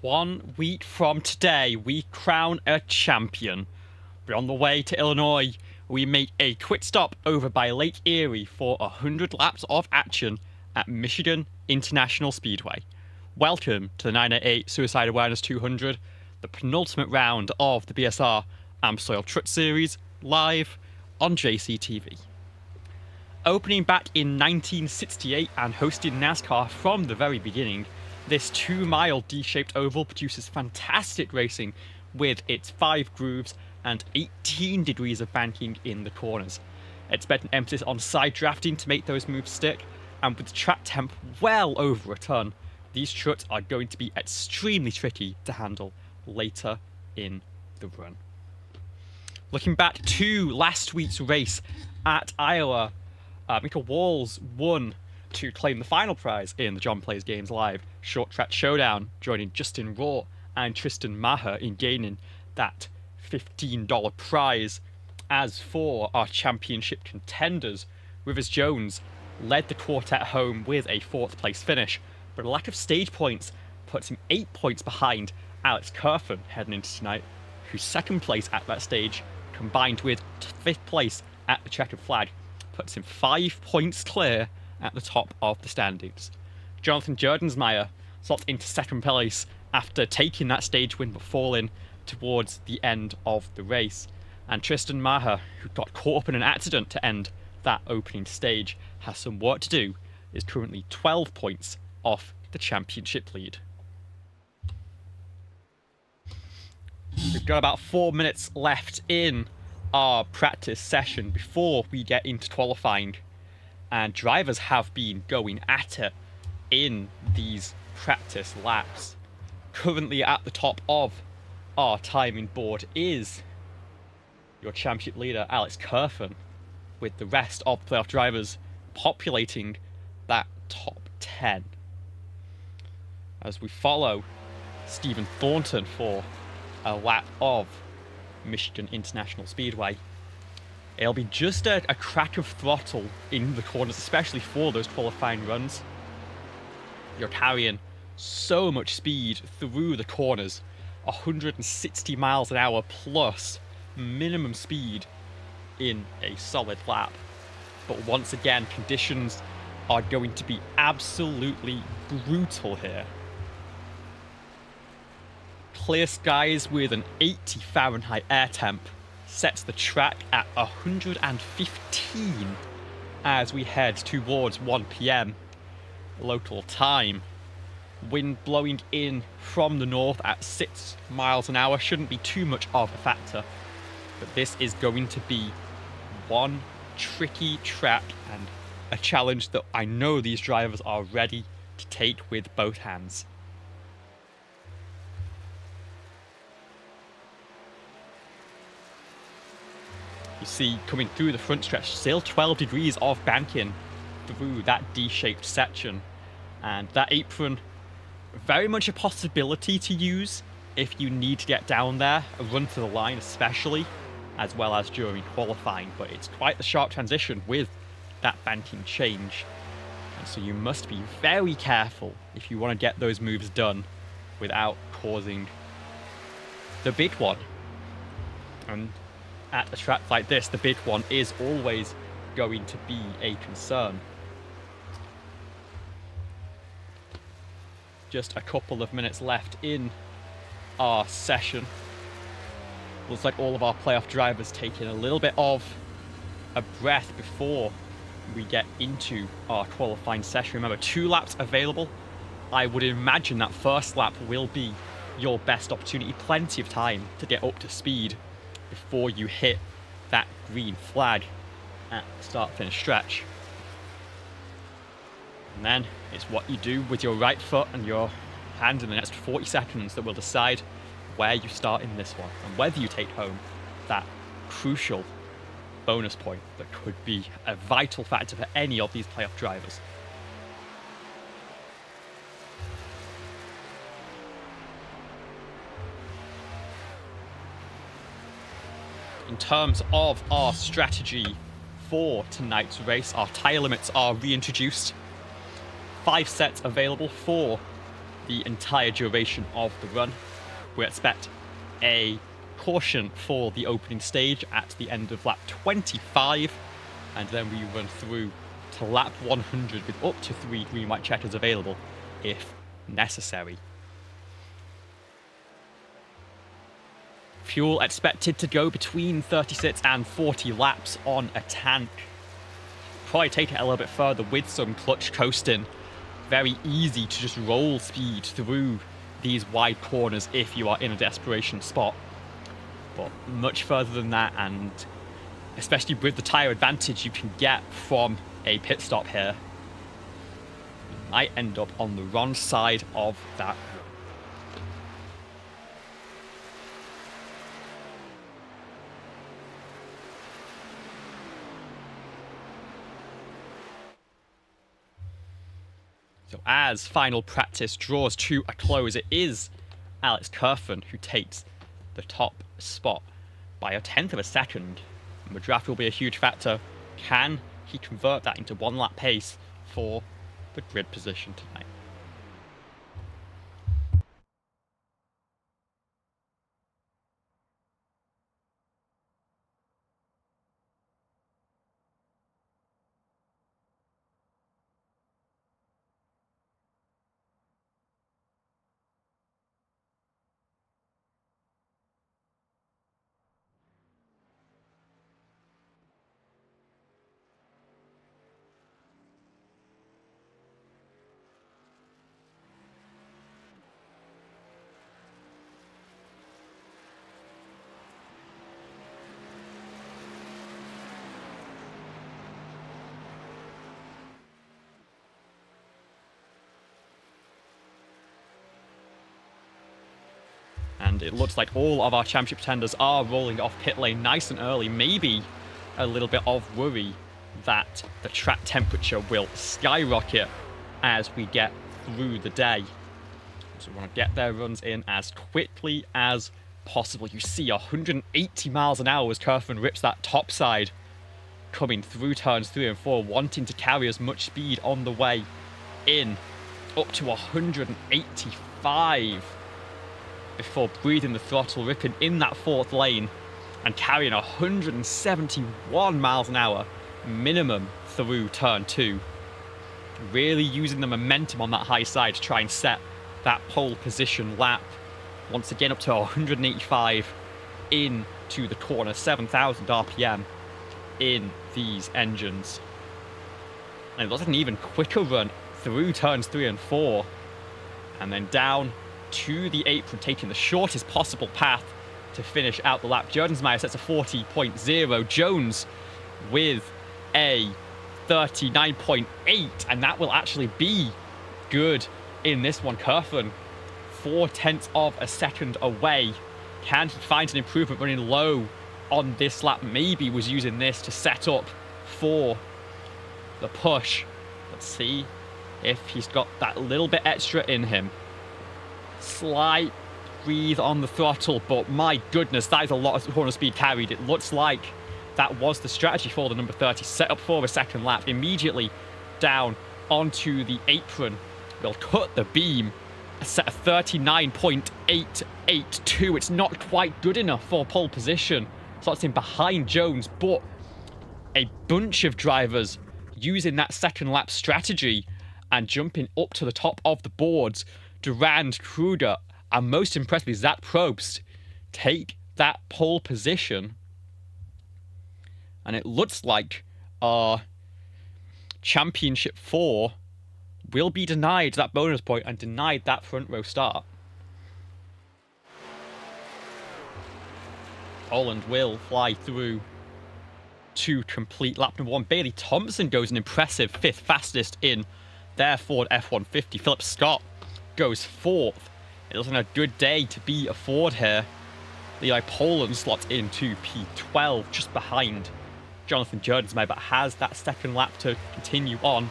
1 week from today, we crown a champion. But on the way to Illinois, we make a quick stop over by Lake Erie for 100 laps of action at Michigan International Speedway. Welcome to the 988 Suicide Awareness 200, the penultimate round of the BSR AMSOIL Truck Series, live on JCTV. Opening back in 1968 and hosting NASCAR from the very beginning, this 2-mile D-shaped oval produces fantastic racing with its 5 grooves and 18 degrees of banking in the corners. Expect an emphasis on side drafting to make those moves stick, and with the track temp well over a ton, these trucks are going to be extremely tricky to handle later in the run. Looking back to last week's race at Iowa, Michael Walls won to claim the final prize in the John Plays Games Live Short Track Showdown, joining Justin Raw and Tristan Maher in gaining that $15 prize. As for our championship contenders, Rivers Jones led the quartet home with a 4th place finish, but a lack of stage points puts him 8 points behind Alex Kerfan heading into tonight, whose 2nd place at that stage, combined with 5th place at the checkered flag, puts him 5 points clear at the top of the standings. Jonathan Jerdensmeyer slots into 2nd place after taking that stage win but falling towards the end of the race. And Tristan Maher, who got caught up in an accident to end that opening stage, has some work to do, is currently 12 points off the championship lead. We've got about 4 minutes left in our practice session before we get into qualifying, and drivers have been going at it in these practice laps. Currently at the top of our timing board is your championship leader Alex Kerfan, with the rest of the playoff drivers populating that top 10. As we follow Stephen Thornton for a lap of Michigan International Speedway, it'll be just a crack of throttle in the corners, especially for those qualifying runs. You're carrying so much speed through the corners, 160 miles an hour plus minimum speed in a solid lap. But once again, conditions are going to be absolutely brutal here. Clear skies with an 80 Fahrenheit air temp sets the track at 115 as we head towards 1 p.m. local time. Wind blowing in from the north at 6 miles an hour shouldn't be too much of a factor, but this is going to be one tricky track and a challenge that I know these drivers are ready to take with both hands. You see, coming through the front stretch, still 12 degrees of banking through that D-shaped section, and that apron, very much a possibility to use if you need to get down there, a run to the line especially, as well as during qualifying, but it's quite the sharp transition with that banking change, and so you must be very careful if you want to get those moves done without causing the big one. And at a track like this, the big one is always going to be a concern. Just a couple of minutes left in our session. Looks like all of our playoff drivers taking a little bit of a breath before we get into our qualifying session. Remember, 2 laps available. I would imagine that first lap will be your best opportunity. Plenty of time to get up to speed before you hit that green flag at the start-finish stretch. And then it's what you do with your right foot and your hand in the next 40 seconds that will decide where you start in this one and whether you take home that crucial bonus point that could be a vital factor for any of these playoff drivers. In terms of our strategy for tonight's race, our tyre limits are reintroduced. 5 sets available for the entire duration of the run. We expect a caution for the opening stage at the end of lap 25, and then we run through to lap 100 with up to 3 green-white checkers available if necessary. Fuel expected to go between 36 and 40 laps on a tank. Probably take it a little bit further with some clutch coasting. Very easy to just roll speed through these wide corners if you are in a desperation spot. But much further than that, and especially with the tyre advantage you can get from a pit stop here, you might end up on the wrong side of that. So as final practice draws to a close, it is Alex Kerfen who takes the top spot by a tenth of a second. And the draft will be a huge factor. Can he convert that into one lap pace for the grid position tonight? And it looks like all of our championship contenders are rolling off pit lane nice and early. Maybe a little bit of worry that the track temperature will skyrocket as we get through the day. So we want to get their runs in as quickly as possible. You see 180 miles an hour as Kerfen rips that top side, coming through turns 3 and 4, wanting to carry as much speed on the way in, up to 185 before breathing the throttle, ripping in that fourth lane and carrying 171 miles an hour minimum through turn 2. Really using the momentum on that high side to try and set that pole position lap. Once again up to 185 into the corner, 7,000 RPM in these engines. And it looks like an even quicker run through turns 3 and 4. And then down to the apron, taking the shortest possible path to finish out the lap. Jordensmeyer sets a 40.0. Jones with a 39.8, and that will actually be good in this one. Kerfen 0.4 of a second away. Can he find an improvement running low on this lap? Maybe was using this to set up for the push. Let's see if he's got that little bit extra in him. Slight breathe on the throttle, but my goodness, that is a lot of corner speed carried. It looks like that was the strategy for the number 30. Set up for a second lap, immediately down onto the apron. We'll cut the beam, set a 39.882. It's not quite good enough for pole position. Slots in behind Jones, but a bunch of drivers using that second lap strategy and jumping up to the top of the boards. Durand, Kruger, and most impressively Zach Probst take that pole position. And it looks like our Championship 4 will be denied that bonus point and denied that front row start. Holland will fly through to complete lap number 1. Bailey Thompson goes an impressive 5th fastest in their Ford F-150. Philip Scott goes 4th. It looks like a good day to be a Ford here. Levi Poland slots into P12, just behind Jonathan Jordensmeyer, but has that second lap to continue on.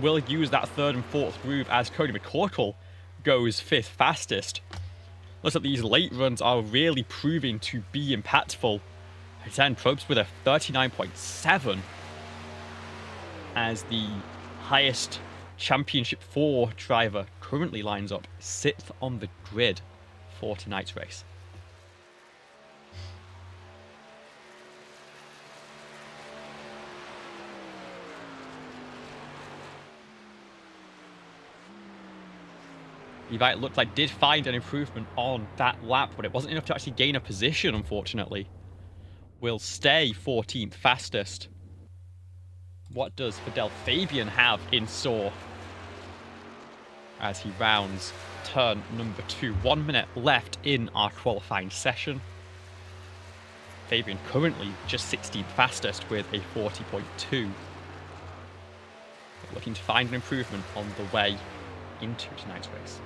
Will use that 3rd and 4th groove as Cody McCorkle goes 5th fastest. Looks like these late runs are really proving to be impactful. Then Probst with a 39.7 as the highest Championship 4 driver currently lines up 6th on the grid for tonight's race. Levi, it looked like, did find an improvement on that lap, but it wasn't enough to actually gain a position, unfortunately. Will stay 14th fastest. What does Fidel Fabian have in store as he rounds turn number 2? 1 minute left in our qualifying session. Fabian currently just 16th fastest with a 40.2. Looking to find an improvement on the way into tonight's race.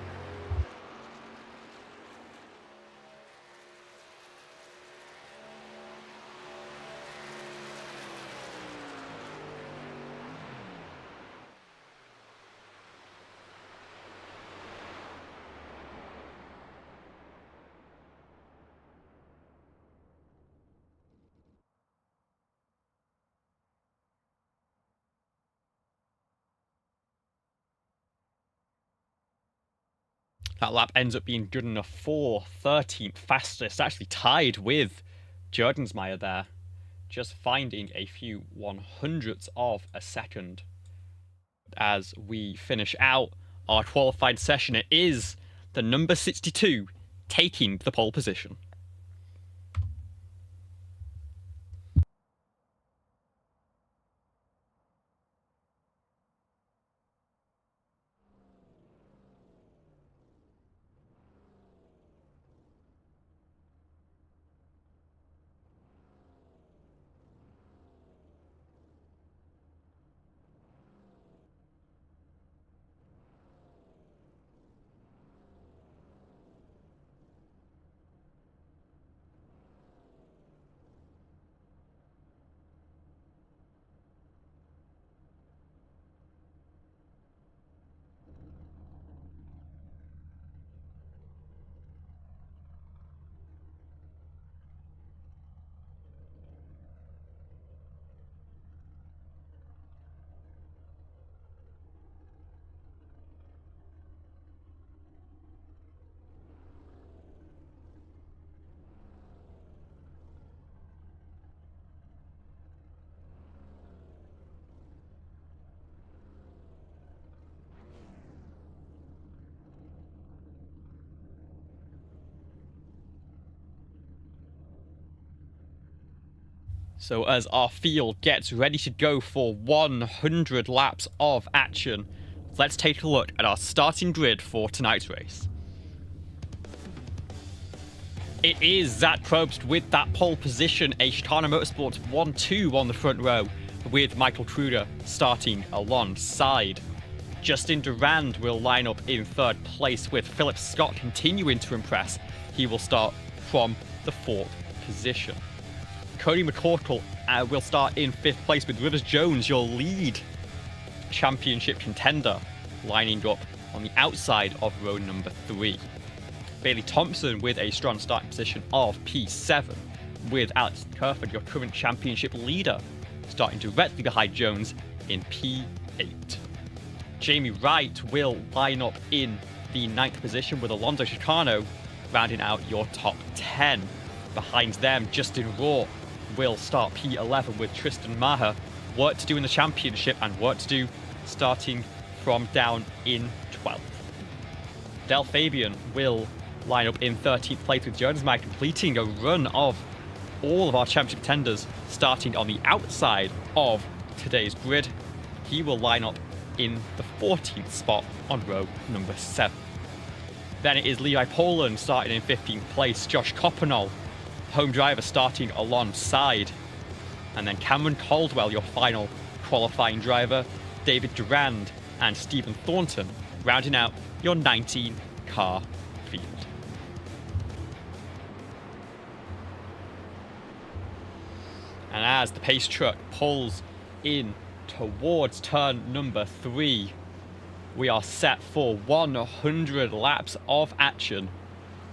That lap ends up being good enough for 13th fastest, actually tied with Jordensmeyer there, just finding a few 100ths of a second. As we finish out our qualified session, it is the number 62 taking the pole position. So as our field gets ready to go for 100 laps of action, let's take a look at our starting grid for tonight's race. It is Zach Probst with that pole position, a Chicano Motorsports 1-2 on the front row, with Michael Truder starting alongside. Justin Durand will line up in 3rd place, with Philip Scott continuing to impress. He will start from the 4th position. Cody McCorkle will start in 5th place, with Rivers Jones, your lead championship contender, lining up on the outside of row number 3. Bailey Thompson with a strong starting position of P7, with Alex Kerford, your current championship leader, starting directly behind Jones in P8. Jamie Wright will line up in the 9th position, with Alonso Chicano rounding out your top 10. Behind them, Justin Rohr will start P11, with Tristan Maher. Work to do in the championship and work to do starting from down in 12th. Del Fabian will line up in 13th place, with Jordensmeyer completing a run of all of our championship contenders starting on the outside of today's grid. He will line up in the 14th spot on row number 7. Then it is Levi Poland starting in 15th place, Josh Coppenol, home driver, starting alongside. And then Cameron Caldwell, your final qualifying driver, David Durand and Stephen Thornton rounding out your 19-car field. And as the pace truck pulls in towards turn number 3, we are set for 100 laps of action.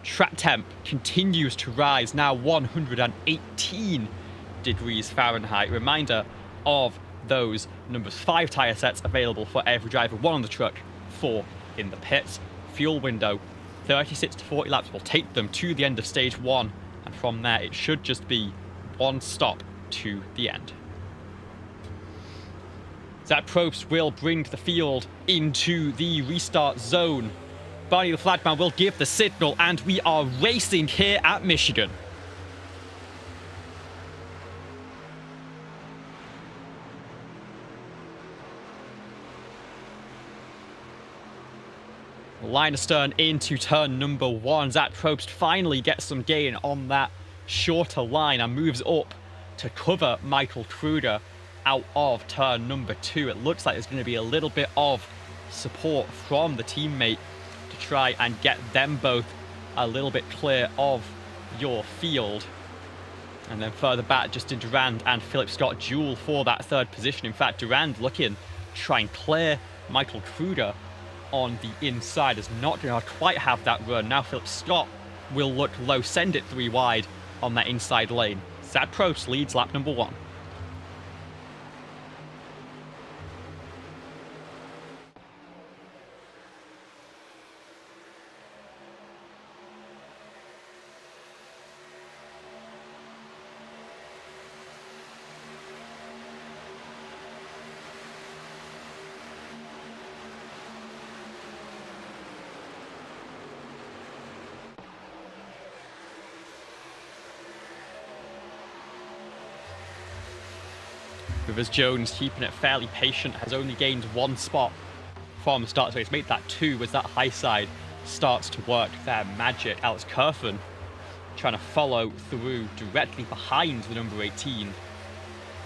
Track temp continues to rise, now 118 degrees Fahrenheit. Reminder of those numbers 5 tyre sets available for every driver, 1 on the truck, 4 in the pits. Fuel window, 36 to 40 laps will take them to the end of stage 1, and from there it should just be one stop to the end. Zach Probst will bring the field into the restart zone. Barney the Flagman will give the signal, and we are racing here at Michigan. Line astern into turn number 1. Zach Probst finally gets some gain on that shorter line and moves up to cover Michael Kruger out of turn number 2. It looks like there's going to be a little bit of support from the teammate to try and get them both a little bit clear of your field. And then further back, Justin Durand and Philip Scott duel for that 3rd position. In fact, Durand looking to try and clear Michael Kruger on the inside, is not going to quite have that run. Now Philip Scott will look low, send it 3 wide on that inside lane. Zach Probst leads lap number 1. Rivers Jones keeping it fairly patient, has only gained 1 spot from the start, so he's made that 2 as that high side starts to work their magic. Alex Kerfen trying to follow through directly behind the number 18.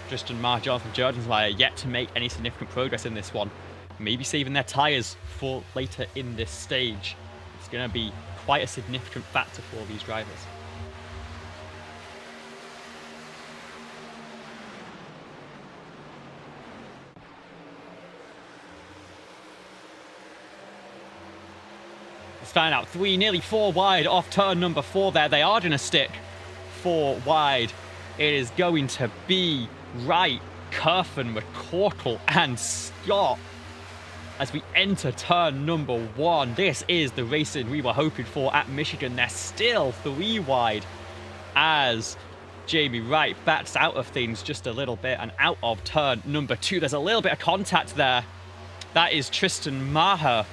Justin Marr, Jonathan Jerdensmeyer yet to make any significant progress in this one. Maybe saving their tyres for later in this stage. It's going to be quite a significant factor for these drivers. Fan out 3, nearly 4 wide off turn number 4 there. They are going to stick 4 wide. It is going to be Wright, Kerfen, McCorkle and Scott as we enter turn number 1. This is the racing we were hoping for at Michigan. They're still 3 wide as Jamie Wright backs out of things just a little bit and out of turn number 2. There's a little bit of contact there. That is Tristan Maher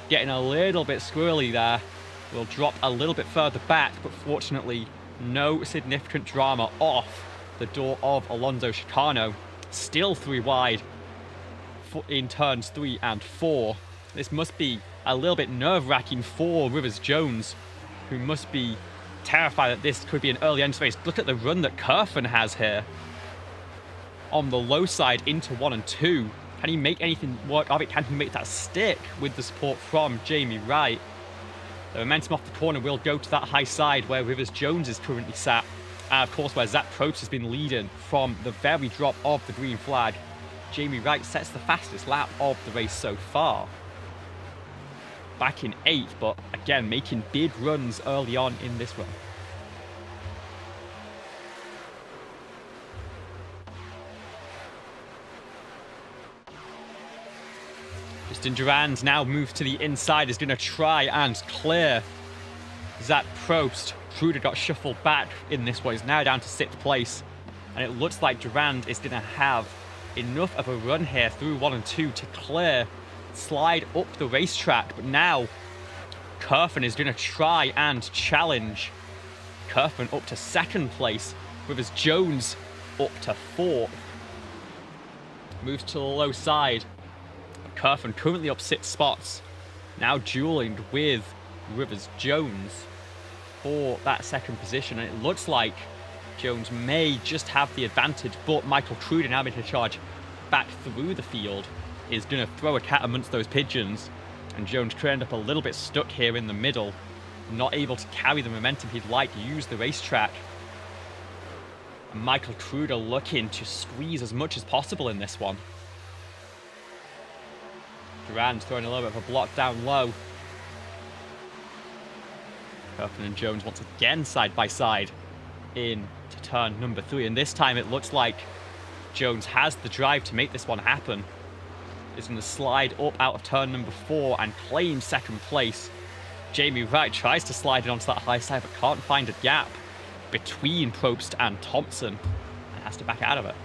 getting a little bit squirrely there. Will drop a little bit further back, but fortunately no significant drama off the door of Alonso Chicano. Still 3 wide in turns 3 and 4. This must be a little bit nerve-wracking for Rivers Jones, who must be terrified that this could be an early end race. Look at the run that Kerfen has here on the low side into 1 and 2. Can he make anything work of it? Can he make that stick with the support from Jamie Wright? The momentum off the corner will go to that high side where Rivers Jones is currently sat. And of course where Zach Probst has been leading from the very drop of the green flag. Jamie Wright sets the fastest lap of the race so far. Back in 8th, but again making big runs early on in this run. Justin Durand now moves to the inside, is going to try and clear Zach Probst. Kruger got shuffled back in this one, he's now down to 6th place. And it looks like Durand is going to have enough of a run here through 1 and 2 to clear, slide up the racetrack. But now Kerfen is going to try and challenge. Kerfen up to 2nd place, Rivers Jones up to 4th. Moves to the low side. Kerfen currently up 6 spots, now dueling with Rivers Jones for that 2nd position, and it looks like Jones may just have the advantage, but Michael Kruger, now making a charge back through the field, is going to throw a cat amongst those pigeons, and Jones could end up a little bit stuck here in the middle, not able to carry the momentum he'd like to use the racetrack. And Michael Kruger looking to squeeze as much as possible in this one. Durand throwing a little bit of a block down low. Kerfen and Jones once again side by side in to turn number 3, and this time it looks like Jones has the drive to make this one happen. is going to slide up out of turn number 4 and claim second place. Jamie Wright tries to slide it onto that high side, but can't find a gap between Probst and Thompson and has to back out of it.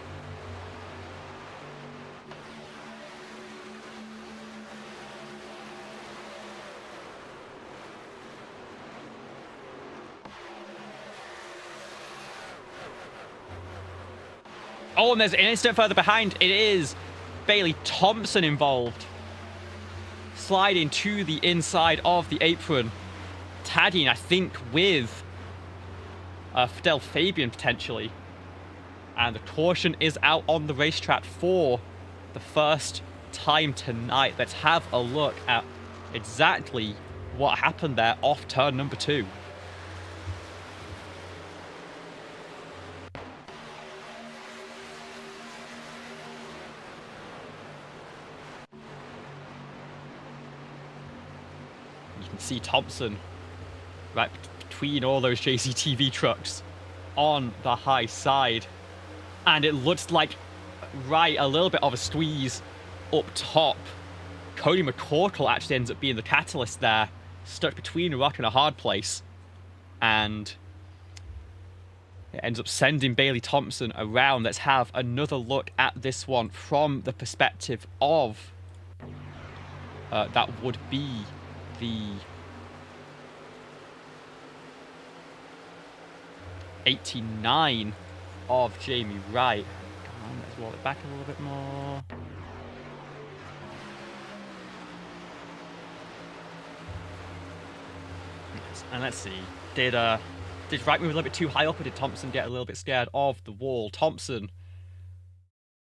Oh, and there's an instant further behind. It is Bailey Thompson involved. Sliding to the inside of the apron. Tagging, I think, with Fidel Fabian, potentially. And the caution is out on the racetrack for the first time tonight. Let's have a look at exactly what happened there off turn number 2. You can see Thompson right between all those JCTV trucks on the high side. And it looks like a little bit of a squeeze up top. Cody McCorkle actually ends up being the catalyst there, stuck between a rock and a hard place. And it ends up sending Bailey Thompson around. Let's have another look at this one from the perspective of that would be the 89 of Jamie Wright. Come on, let's roll it back a little bit more. Yes. And let's see, did Wright move a little bit too high up, or did Thompson get a little bit scared of the wall? Thompson,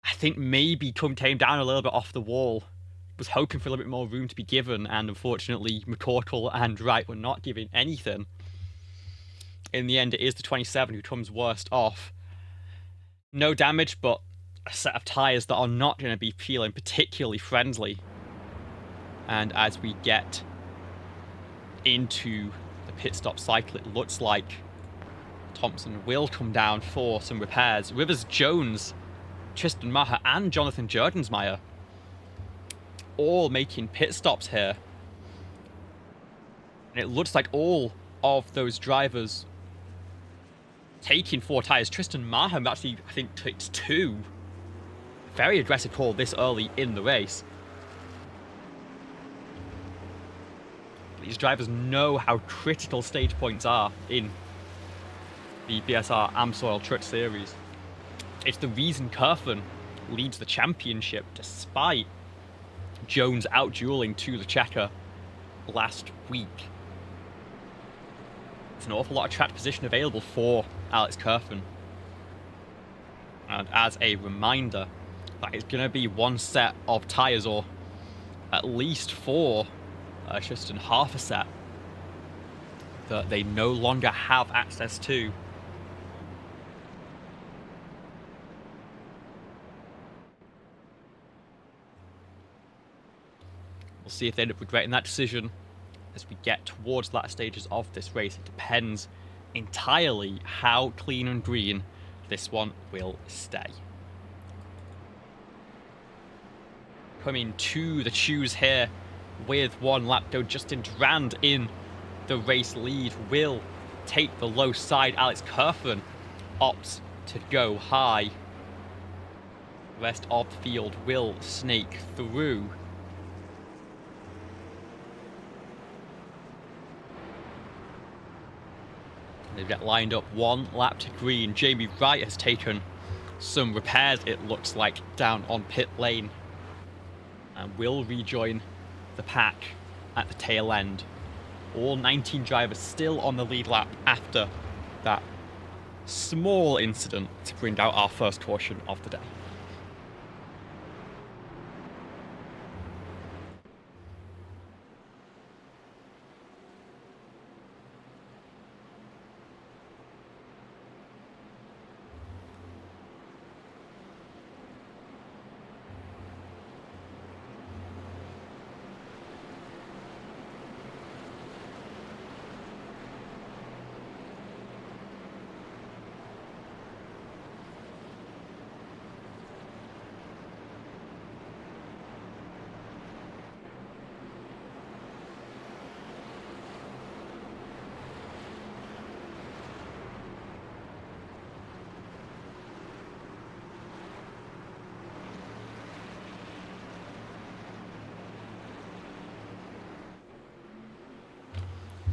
I think, maybe came down a little bit off the wall, was hoping for a little bit more room to be given, and unfortunately McCorkle and Wright were not giving anything. In the end, it is the 27 who comes worst off. No damage, but a set of tyres that are not going to be feeling particularly friendly. And as we get into the pit stop cycle, it looks like Thompson will come down for some repairs. Rivers Jones, Tristan Maher, and Jonathan Jurgensmeyer all making pit stops here. And it looks like all of those drivers taking 4 tyres. Tristan Maher actually, I think, takes 2. Very aggressive call this early in the race. These drivers know how critical stage points are in the BSR AMSOIL Truck Series. It's the reason Kerfen leads the championship despite Jones out-dueling to the checker last week. There's an awful lot of track position available for Alex Kerfen. And as a reminder, that is going to be 1 set of tyres, or at least 4, just in half a set, that they no longer have access to. We'll see if they end up regretting that decision as we get towards the latter stages of this race. It depends entirely how clean and green this one will stay. Coming to the choose here with 1 lap go, Justin Durand in the race lead will take the low side. Alex Kerfen opts to go high. The rest of the field will snake through. They get lined up 1 lap to green. Jamie Wright has taken some repairs, it looks like, down on pit lane, and will rejoin the pack at the tail end. All 19 drivers still on the lead lap after that small incident to bring out our first caution of the day.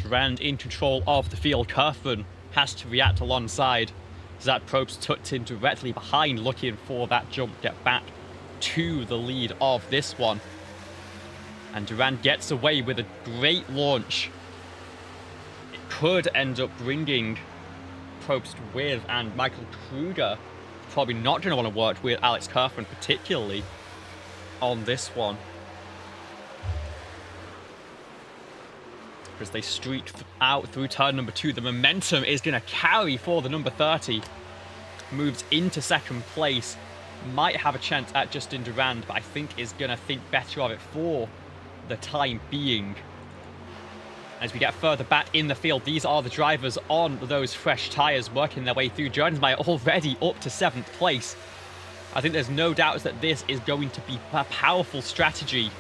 Durand in control of the field. Kerfen has to react alongside. Zach Probst tucked in directly behind, looking for that jump, get back to the lead of this one. And Durand gets away with a great launch. It could end up bringing Probst with, and Michael Kruger probably not going to want to work with Alex Kerfen particularly on this one, as they streak out through turn number 2. The momentum is going to carry for the number 30. Moves into second place. Might have a chance at Justin Durand, but I think is going to think better of it for the time being. As we get further back in the field, these are the drivers on those fresh tyres working their way through. Jordensmeyer already up to 7th place. I think there's no doubt that this is going to be a powerful strategy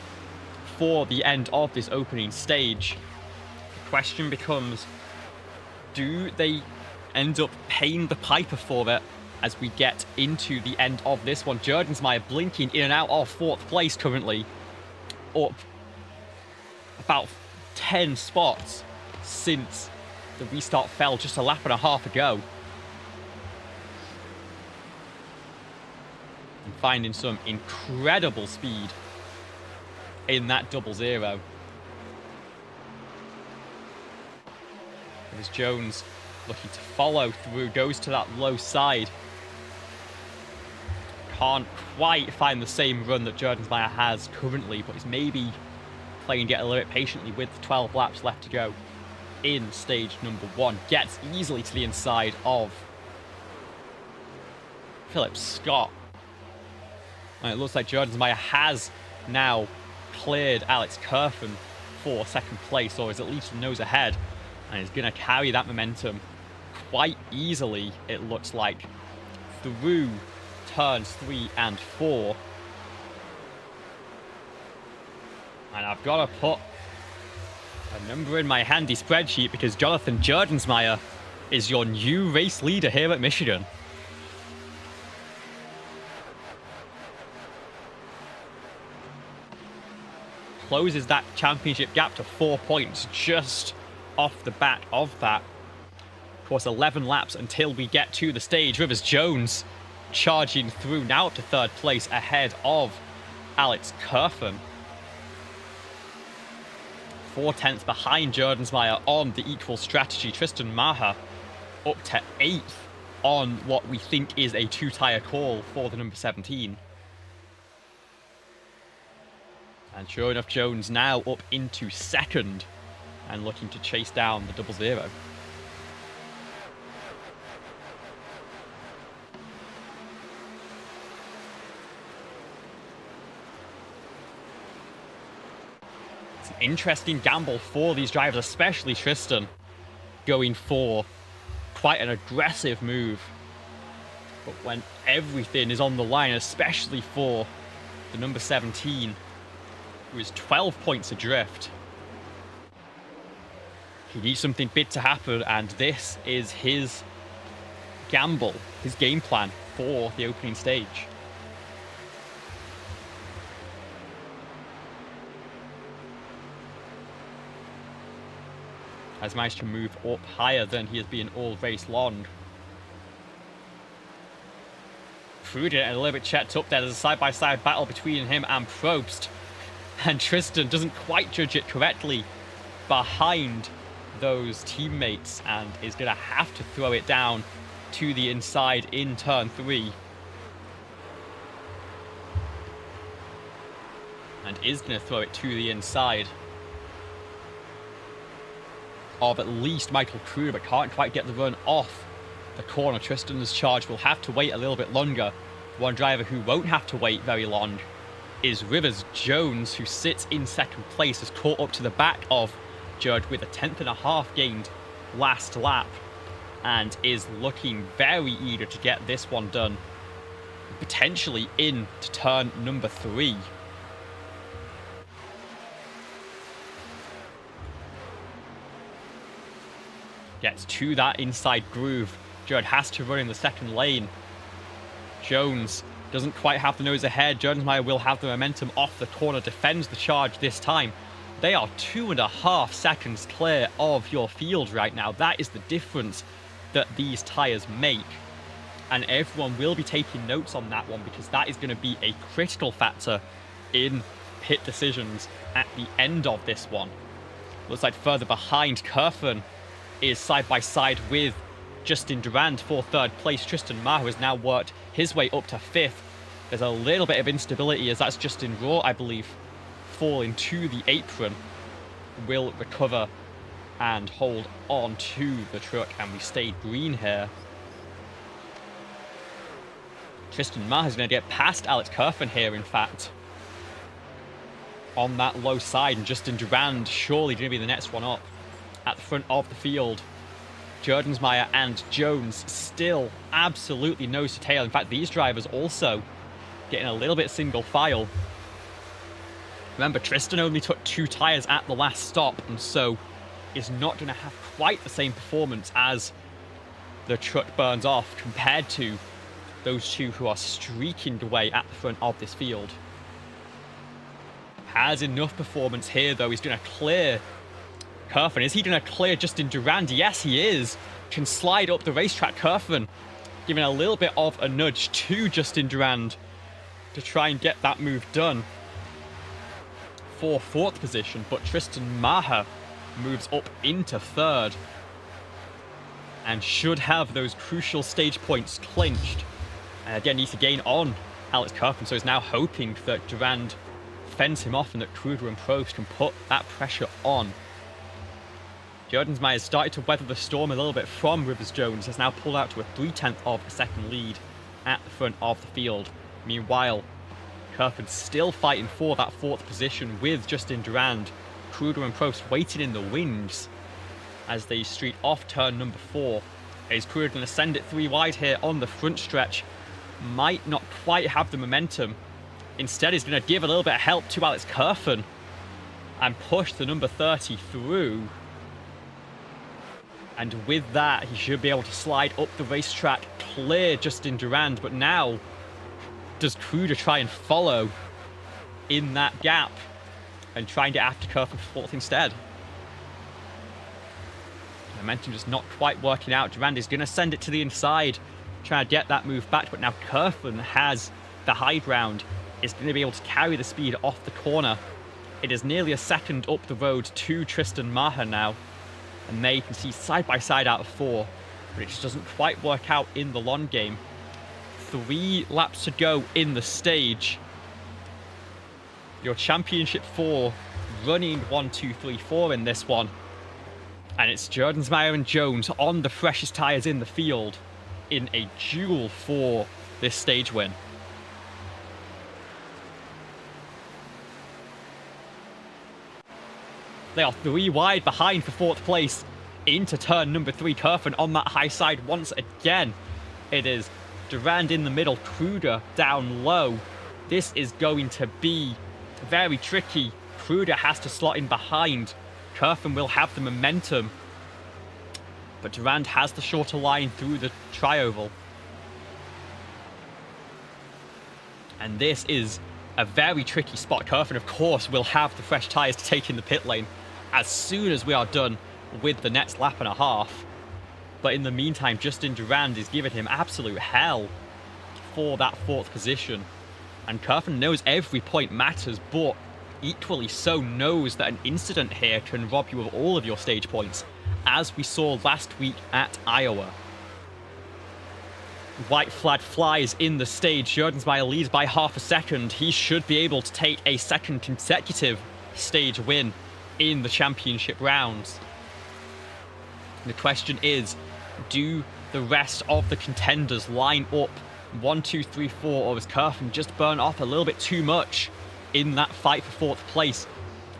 for the end of this opening stage. The question becomes, do they end up paying the piper for it as we get into the end of this one? Jordensmeyer blinking in and out of 4th place currently, up about 10 spots since the restart fell just a lap and a half ago. And finding some incredible speed in that 0-0. As Jones looking to follow through, goes to that low side. Can't quite find the same run that Jordensmeyer has currently, but is maybe playing it a little bit patiently with 12 laps left to go in stage number 1. Gets easily to the inside of Philip Scott. And it looks like Jordensmeyer has now cleared Alex Kerfen for 2nd place, or is at least a nose ahead, and is going to carry that momentum quite easily, it looks like, through turns 3 and 4. And I've got to put a number in my handy spreadsheet because Jonathan Jordensmeyer is your new race leader here at Michigan. Closes that championship gap to 4 points just off the back of that. Of course, 11 laps until we get to the stage. Rivers Jones charging through now up to 3rd place ahead of Alex Kerfen. 4/10 behind Jordensmeyer on the equal strategy. Tristan Maher up to 8th on what we think is a 2-tyre call for the number 17. And sure enough, Jones now up into 2nd and looking to chase down the 0-0. Interesting gamble for these drivers, especially Tristan, going for quite an aggressive move. But when everything is on the line, especially for the number 17, who is 12 points adrift, he needs something big to happen, and this is his gamble, his game plan for the opening stage. Has managed to move up higher than he has been all race long. Prudent and a little bit checked up there. There's a side-by-side battle between him and Probst. And Tristan doesn't quite judge it correctly behind those teammates and is going to have to throw it down to the inside in turn 3. And is going to throw it to the inside of at least Michael Kruger, but can't quite get the run off the corner. Tristan's charge will have to wait a little bit longer. One driver who won't have to wait very long is Rivers Jones, who sits in 2nd place, has caught up to the back of Judd with a 10.5 gained last lap, and is looking very eager to get this one done, potentially into turn number 3. Gets to that inside groove. Judd has to run in the 2nd lane. Jones doesn't quite have the nose ahead. Jordensmeyer will have the momentum off the corner, defends the charge this time. They are 2.5 seconds clear of your field right now. That is the difference that these tyres make. And everyone will be taking notes on that one, because that is going to be a critical factor in pit decisions at the end of this one. Looks like further behind, Kurfan is side by side with Justin Durand for 3rd place. Tristan Maher has now worked his way up to 5th. There's a little bit of instability as that's Justin Raw, I believe, falling to the apron. Will recover and hold on to the truck, and we stayed green here. Tristan Maher is going to get past Alex Kurfan here, in fact, on that low side, and Justin Durand surely going to be the next one up at the front of the field. Jordensmeyer and Jones still absolutely nose to tail. In fact, these drivers also getting a little bit single file. Remember, Tristan only took 2 tyres at the last stop, and so is not going to have quite the same performance as the truck burns off compared to those 2 who are streaking away at the front of this field. Has enough performance here, though. He's going to clear Kurfan. Is he going to clear Justin Durand? Yes, he is. Can slide up the racetrack. Kurfan giving a little bit of a nudge to Justin Durand to try and get that move done for 4th position, but Tristan Maher moves up into 3rd and should have those crucial stage points clinched. And again, needs to gain on Alex Kurfan, so he's now hoping that Durand fends him off and that Kruger and Probst can put that pressure on. Jordensmeyer has started to weather the storm a little bit from Rivers Jones, has now pulled out to a 3/10 of a second lead at the front of the field. Meanwhile, Kurfan still fighting for that 4th position with Justin Durand. Kruger and Probst waiting in the wings as they street off turn number 4. Is Kruger going to send it 3 wide here on the front stretch? Might not quite have the momentum. Instead, he's going to give a little bit of help to Alex Kurfan and push the number 30 through. And with that, he should be able to slide up the racetrack, clear Justin Durand. But now, does Kruger try and follow in that gap and try and get after Kurfan for 4th instead? Momentum just not quite working out. Durand is going to send it to the inside, trying to get that move back. But now Kurfan has the high ground, is going to be able to carry the speed off the corner. It is nearly a second up the road to Tristan Maher now. And they can see side by side out of 4, but it just doesn't quite work out in the long game. 3 laps to go in the stage. Your championship 4 running 1, 2, 3, 4 in this one. And it's Jordensmeyer and Jones on the freshest tyres in the field in a duel for this stage win. They are 3 wide behind for 4th place into turn number 3. Kurfan on that high side once again. It is Durand in the middle, Kruger down low. This is going to be very tricky. Kruger has to slot in behind. Kurfan will have the momentum, but Durand has the shorter line through the trioval. And this is a very tricky spot. Kurfan, of course, will have the fresh tyres to take in the pit lane as soon as we are done with the next lap and a half. But in the meantime, Justin Durand is giving him absolute hell for that 4th position. And Kurfan knows every point matters, but equally so knows that an incident here can rob you of all of your stage points, as we saw last week at Iowa. White flag flies in the stage. Jordensmeyer leads by half a second. He should be able to take a 2nd consecutive stage win in the championship rounds. The question is, do the rest of the contenders line up 1, 2, 3, 4, or is Kurfan just burn off a little bit too much in that fight for 4th place?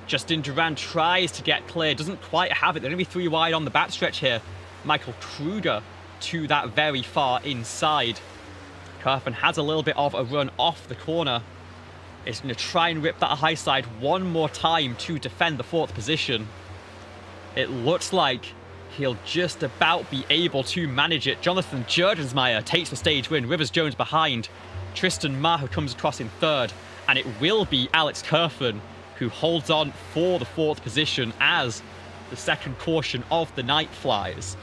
Justin Durand tries to get clear, doesn't quite have it. They're going to be 3 wide on the backstretch here. Michael Kruger to that very far inside. Kurfan has a little bit of a run off the corner. It's going to try and rip that high side one more time to defend the 4th position. It looks like he'll just about be able to manage it. Jonathan Jordensmeyer takes the stage win. Rivers Jones behind. Tristan Maher comes across in 3rd. And it will be Alex Kurfan who holds on for the 4th position as the second caution of the night flies.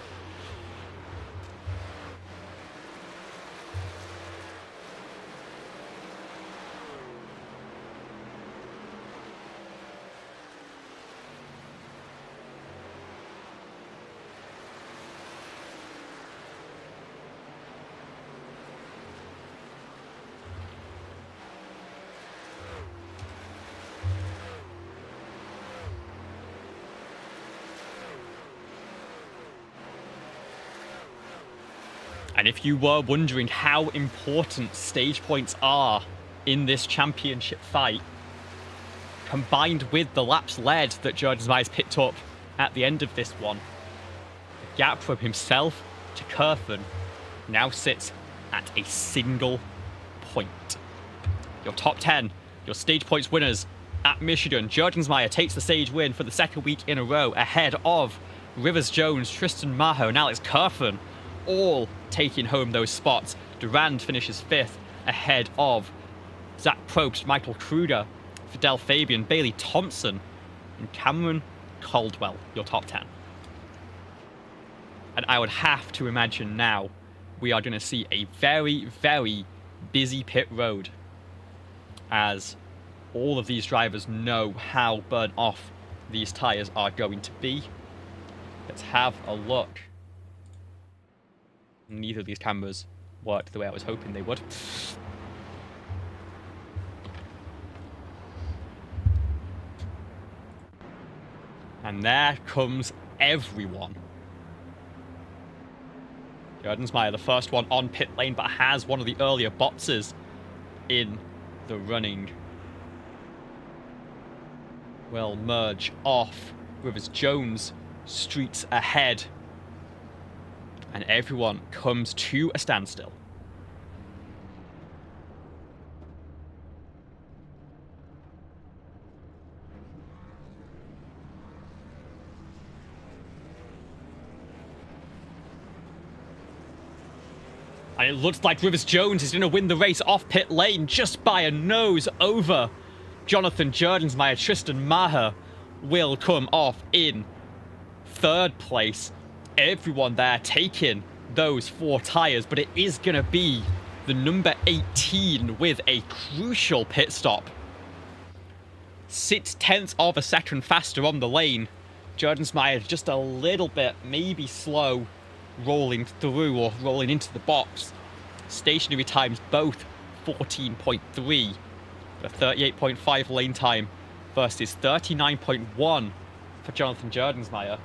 And if you were wondering how important stage points are in this championship fight, combined with the laps led that Jordans picked up at the end of this one, the gap from himself to Kerfen now sits at a single point. Your top 10, your stage points winners at Michigan. Jordans takes the stage win for the 2nd week in a row ahead of Rivers Jones, Tristan Maho, and Alex Kerfen, all taking home those spots. Durand finishes 5th ahead of Zach Probst, Michael Kruger, Fidel Fabian, Bailey Thompson, and Cameron Caldwell, your top 10. And I would have to imagine now we are going to see a very, very busy pit road, as all of these drivers know how burnt off these tyres are going to be. Let's have a look. Neither of these cameras worked the way I was hoping they would. And there comes everyone. Jordans the first one on pit lane, but has one of the earlier boxes in the running. Will merge off Rivers Jones, streets ahead. And everyone comes to a standstill. And it looks like Rivers Jones is going to win the race off pit lane just by a nose over Jonathan Jordans. Tristan Maher will come off in 3rd place. Everyone there taking those 4 tyres, but it is going to be the number 18 with a crucial pit stop. 6/10 of a second faster on the lane. Jordans just a little bit, maybe slow, rolling through or rolling into the box. Stationary times both 14.3, a 38.5 lane time versus 39.1 for Jonathan Jordans.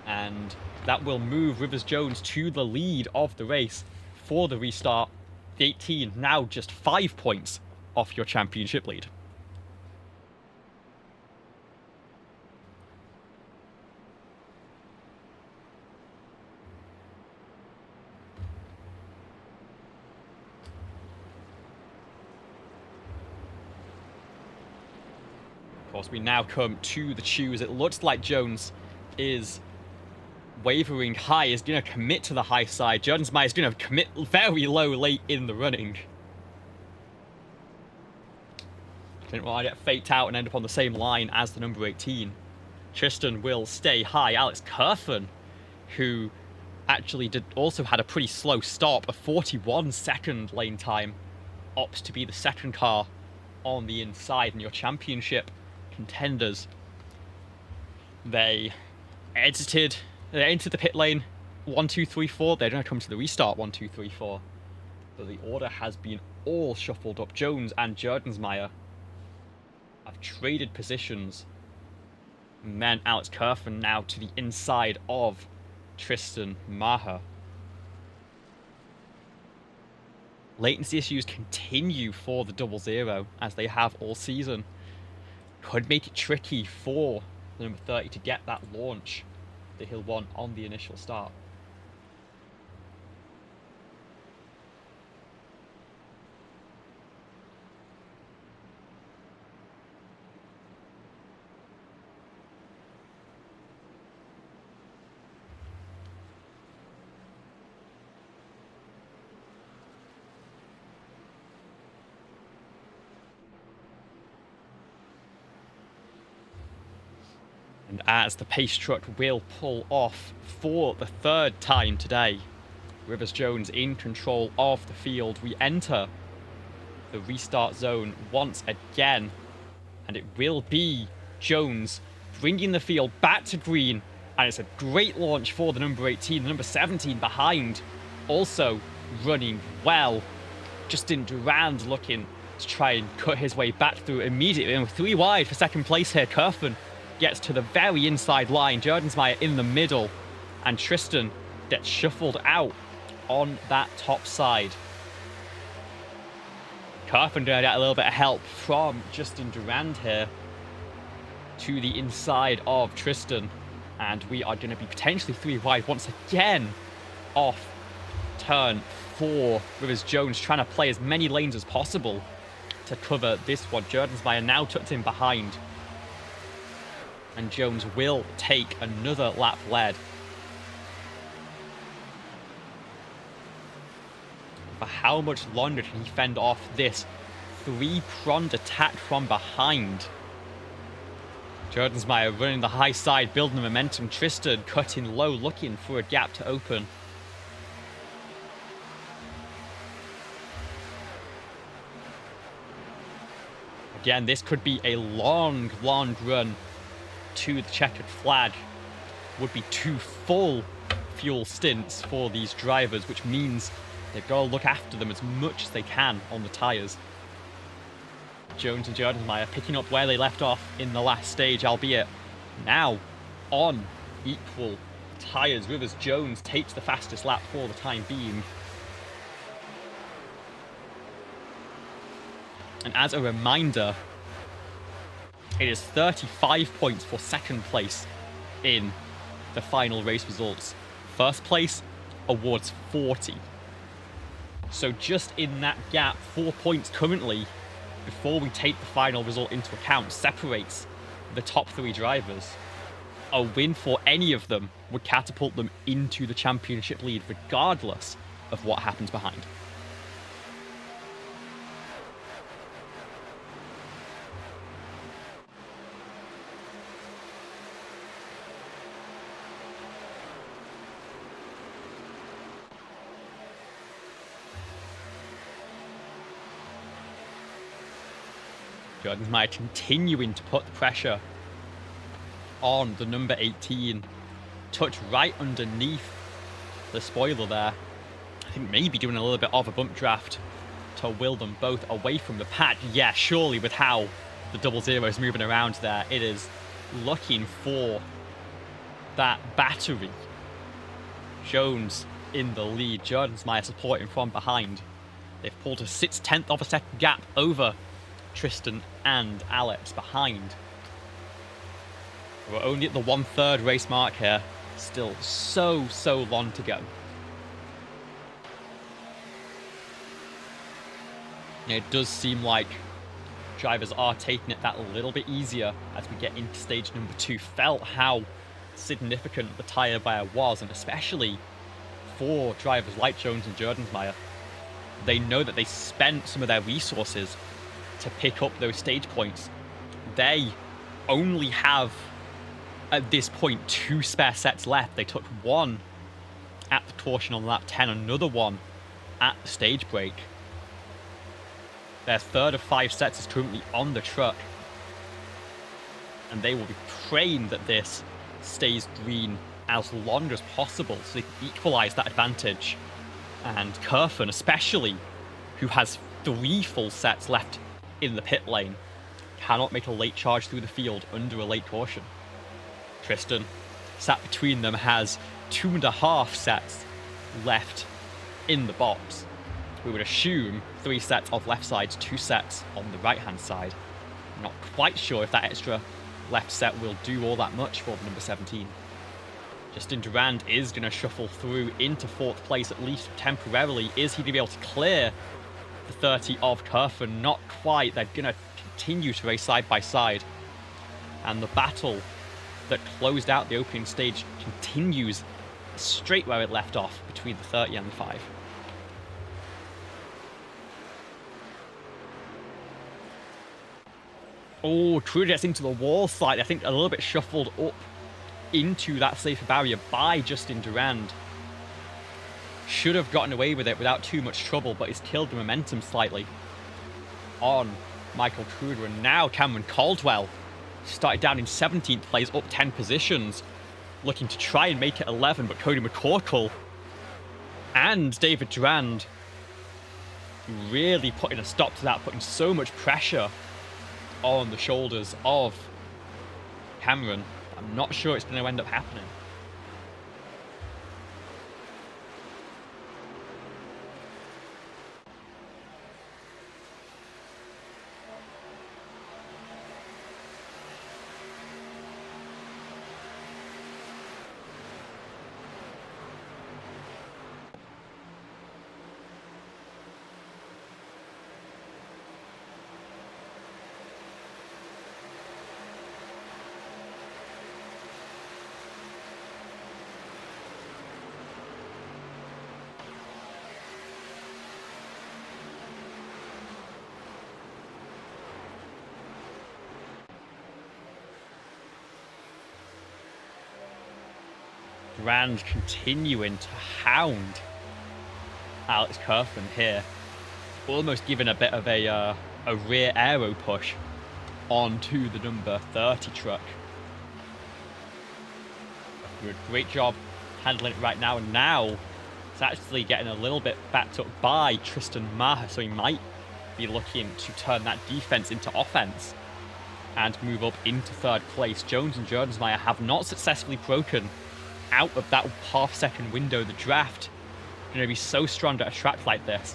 And that will move Rivers Jones to the lead of the race for the restart. The 18 now just 5 points off your championship lead. Of course, we now come to the choose. It looks like Jones is wavering high, is going to commit to the high side. Jordans is going to commit very low late in the running. Didn't want to get faked out and end up on the same line as the number 18. Tristan will stay high. Alex Kerfen, who actually also had a pretty slow stop, a 41-second lane time, opts to be the second car on the inside. And your championship contenders, they entered the pit lane 1, 2, 3, 4. They're going to come to the restart 1, 2, 3, 4. So the order has been all shuffled up. Jones and Jordans have traded positions. And then Alex Kerfen now to the inside of Tristan Maher. Latency issues continue for the 00, as they have all season. Could make it tricky for the number 30 to get that launch that he'll want on the initial start. And as the pace truck will pull off for the third time today, Rivers Jones in control of the field. We enter the restart zone once again, and it will be Jones bringing the field back to green, and it's a great launch for the number 18, the number 17 behind, also running well. Justin Durand looking to try and cut his way back through immediately, and with 3 wide for second place here. Kerfen gets to the very inside line, Jordensmeyer in the middle, and Tristan gets shuffled out on that top side. Kerfen going to get a little bit of help from Justin Durand here to the inside of Tristan, and we are going to be potentially 3 wide once again off turn 4. Rivers Jones trying to play as many lanes as possible to cover this one. Jordensmeyer now tucked in behind, and Jones will take another lap led. For how much longer can he fend off this 3-pronged attack from behind? Jordensmeyer running the high side, building the momentum. Tristan cutting low, looking for a gap to open. Again, this could be a long, long run to the checkered flag. Would be 2 full fuel stints for these drivers, which means they've got to look after them as much as they can on the tyres. Jones and Jordensmeyer picking up where they left off in the last stage, albeit now on equal tyres. Rivers Jones takes the fastest lap for the time being. And as a reminder, it is 35 points for second place in the final race results. First place awards 40. So just in that gap, 4 points currently, before we take the final result into account, separates the top 3 drivers. A win for any of them would catapult them into the championship lead, regardless of what happens behind. Jordensmeyer continuing to put the pressure on the number 18. Touch right underneath the spoiler there. I think maybe doing a little bit of a bump draft to will them both away from the pack. Yeah, surely with how the 00 is moving around there, it is looking for that battery. Jones in the lead, Jordensmeyer supporting from behind. They've pulled a 6/10 of a second gap over Tristan and Alex behind. We're only at the 1/3 race mark here. Still so long to go. It does seem like drivers are taking it that little bit easier as we get into stage number 2. Felt how significant the tyre wear was, and especially for drivers like Jones and Jordensmeyer. They know that they spent some of their resources to pick up those stage points. They only have, at this point, 2 spare sets left. They took 1 at the caution on lap 10, another one at the stage break. Their third of 5 sets is currently on the truck, and they will be praying that this stays green as long as possible so they can equalize that advantage. And Kerfen especially, who has 3 full sets left in the pit lane, cannot make a late charge through the field under a late caution. Tristan, sat between them, has 2.5 sets left in the box. We would assume 3 sets of left sides, 2 sets on the right hand side. I'm not quite sure if that extra left set will do all that much for the number 17. Justin Durand is going to shuffle through into 4th place, at least temporarily. Is he going to be able to clear the 30 of Kerfen? Not quite. They're going to continue to race side by side, and the battle that closed out the opening stage continues straight where it left off between the 30 and the 5. Oh, Trude gets into the wall slightly. I think a little bit shuffled up into that safer barrier by Justin Durand. Should have gotten away with it without too much trouble, but he's killed the momentum slightly on Michael Trude. And now Cameron Caldwell started down in 17th place, up 10 positions, looking to try and make it 11, but Cody McCorkle and David Durand really putting a stop to that, putting so much pressure on the shoulders of Cameron. I'm not sure it's going to end up happening. Durand continuing to hound Alex Kerfman here, almost giving a bit of a rear aero push onto the number 30 truck. Great job handling it right now, and now it's actually getting a little bit backed up by Tristan Maher, so he might be looking to turn that defense into offense and move up into third place. Jones and Jordensmeyer have not successfully broken out of that half-second window. The draft going to be so strong at a track like this,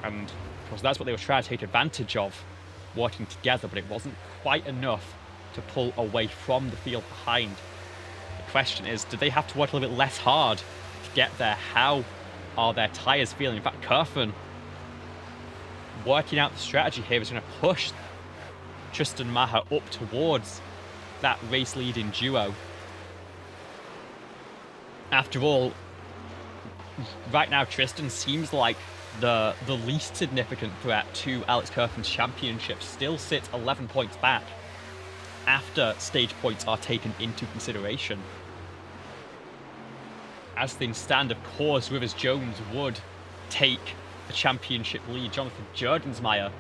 and of course that's what they were trying to take advantage of, working together, but it wasn't quite enough to pull away from the field behind. The question is, do they have to work a little bit less hard to get there? How are their tyres feeling? In fact, Kerfman working out the strategy here is going to push Tristan Maher up towards that race leading duo. After all, right now Tristan seems like the least significant threat to Alex Kerfman's championship. Still sits 11 points back after stage points are taken into consideration. As things stand, of course, Rivers Jones would take the championship lead. Jonathan Jordensmeyer,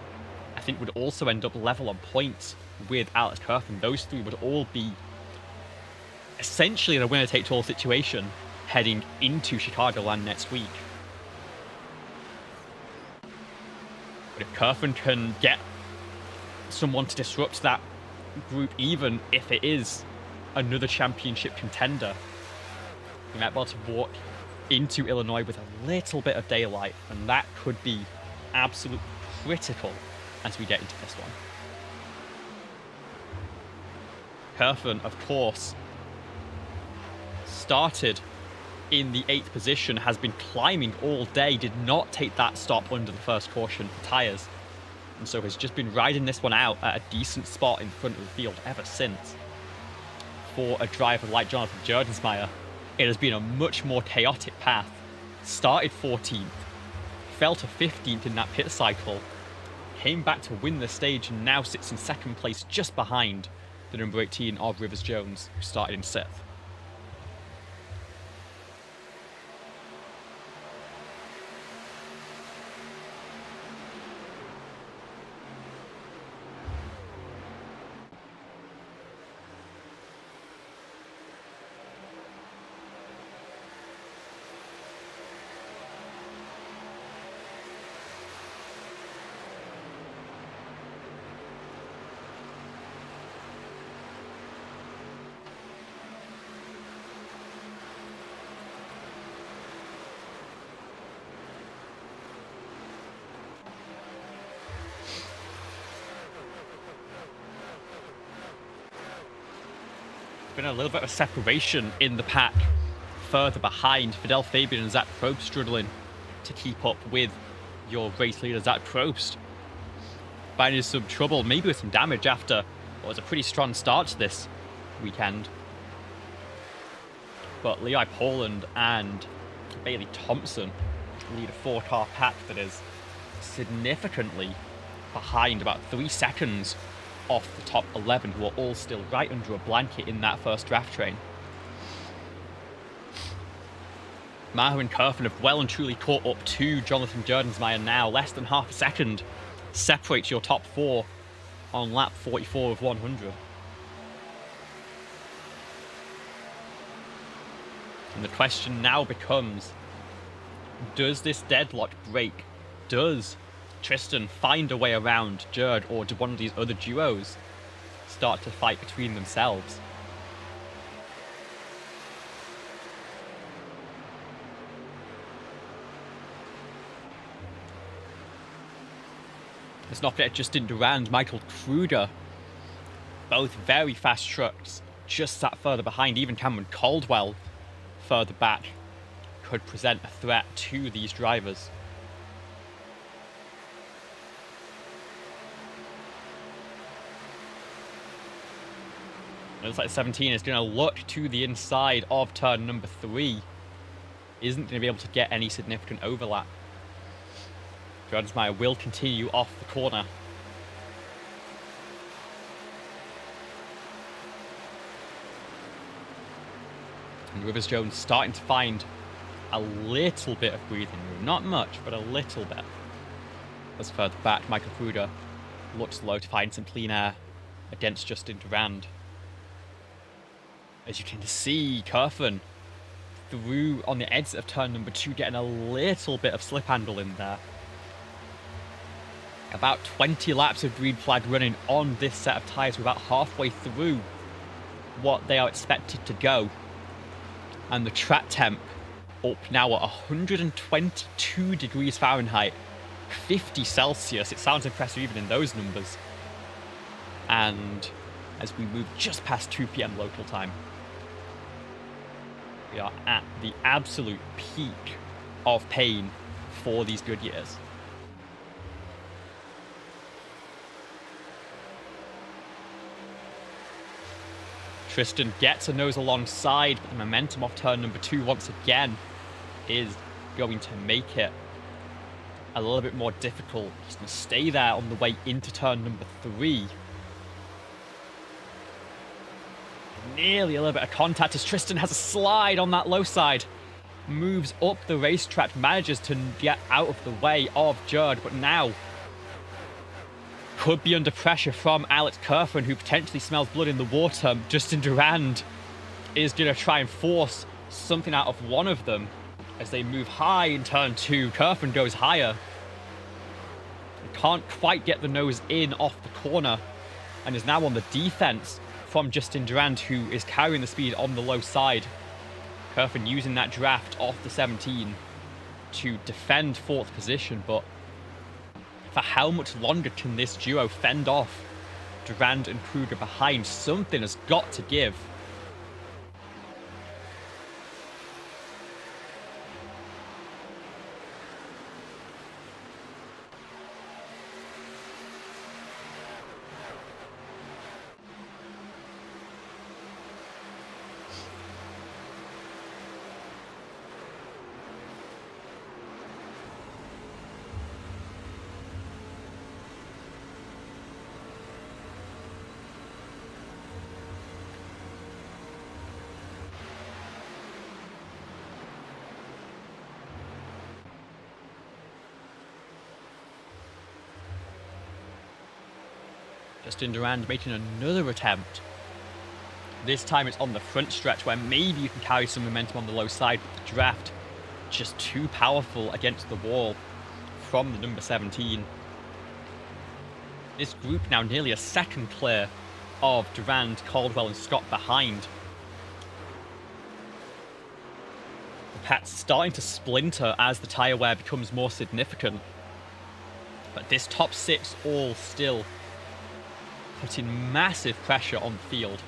I think, would also end up level on points with Alex Kerfman. Those three would all be essentially in a winner-take-all situation heading into Chicagoland next week. But if Kerfman can get someone to disrupt that group, even if it is another championship contender, he might be able to walk into Illinois with a little bit of daylight, and that could be absolutely critical as we get into this one. Kerfman, of course, started in the 8th position, has been climbing all day, did not take that stop under the first caution for tyres, and so has just been riding this one out at a decent spot in front of the field ever since. For a driver like Jonathan Jordensmeyer, it has been a much more chaotic path. Started 14th, fell to 15th in that pit cycle, came back to win the stage, and now sits in 2nd place just behind the number 18 of Rivers Jones, who started in 6th. Been a little bit of separation in the pack further behind. Fidel Fabian and Zach Probst struggling to keep up with your race leader, Zach Probst, finding some trouble, maybe with some damage after what was a pretty strong start to this weekend. But Levi Poland and Bailey Thompson lead a 4-car pack that is significantly behind, about 3 seconds off the top 11, who are all still right under a blanket in that first draft train. Maher and Kerfen have well and truly caught up to Jonathan Jerdensmeyer now. Less than half a second separates your top 4 on lap 44 of 100. And the question now becomes, does this deadlock break? Does Tristan find a way around Jerd, or do one of these other duos start to fight between themselves? Let's not forget Justin Durand, Michael Kruger, both very fast trucks, just sat further behind. Even Cameron Caldwell further back could present a threat to these drivers. It looks like 17 is going to look to the inside of turn number 3. Isn't going to be able to get any significant overlap. Jerdensmeyer will continue off the corner. And Rivers Jones starting to find a little bit of breathing room. Not much, but a little bit. As further back, Michael Kruger looks low to find some clean air against Justin Durand. As you can see, Kerfen through on the exit of turn number 2, getting a little bit of slip handle in there. About 20 laps of green flag running on this set of tyres. We're about halfway through what they are expected to go. And the track temp up now at 122 degrees Fahrenheit, 50 Celsius. It sounds impressive even in those numbers. And as we move just past 2 p.m. local time, we are at the absolute peak of pain for these Goodyears. Tristan gets a nose alongside, but the momentum off turn number 2 once again is going to make it a little bit more difficult. He's going to stay there on the way into turn number 3. Nearly a little bit of contact as Tristan has a slide on that low side. Moves up the racetrack, manages to get out of the way of Jerd, but now could be under pressure from Alex Kerfen, who potentially smells blood in the water. Justin Durand is going to try and force something out of one of them as they move high in turn 2. Kerfen goes higher. Can't quite get the nose in off the corner and is now on the defense from Justin Durand, who is carrying the speed on the low side. Kerfen using that draft off the 17 to defend 4th position, but for how much longer can this duo fend off Durand and Kruger behind? Something has got to give. Justin Durand making another attempt. This time it's on the front stretch where maybe you can carry some momentum on the low side, but the draft just too powerful against the wall from the number 17. This group now nearly a second clear of Durand, Caldwell and Scott behind. The pack's starting to splinter as the tyre wear becomes more significant. But this top 6 all still putting massive pressure on the field.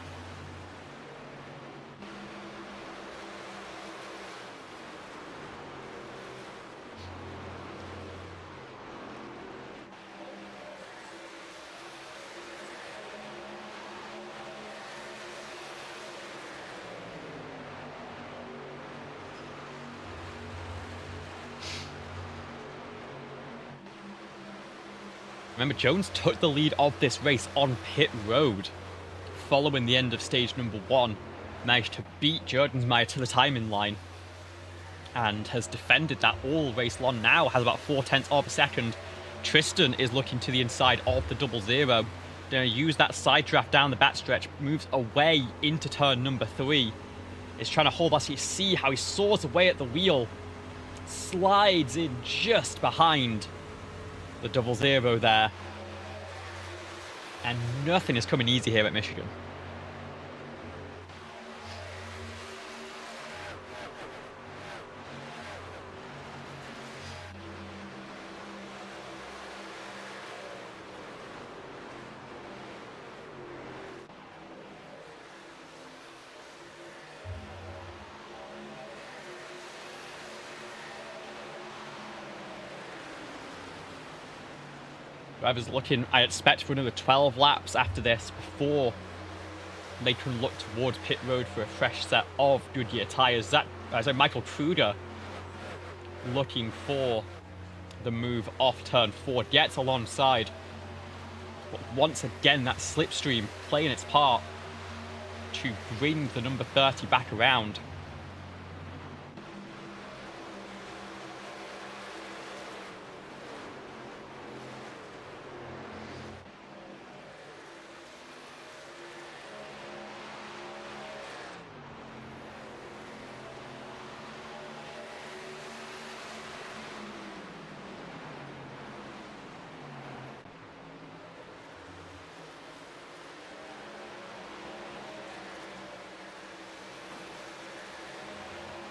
Remember, Jones took the lead of this race on pit road following the end of stage number 1. Managed to beat Jordensmeyer to the timing line and has defended that all race long. Now has about 0.4 of a second. Tristan is looking to the inside of the 00. Gonna use that side draft down the backstretch, moves away into turn number 3. Is trying to hold us. You see how he soars away at the wheel, slides in just behind the 00 there. And nothing is coming easy here at Michigan. Drivers looking, I expect, for another 12 laps after this before they can look towards pit road for a fresh set of Goodyear tyres. Michael Truder looking for the move off turn 4, gets alongside. But once again, that slipstream playing its part to bring the number 30 back around.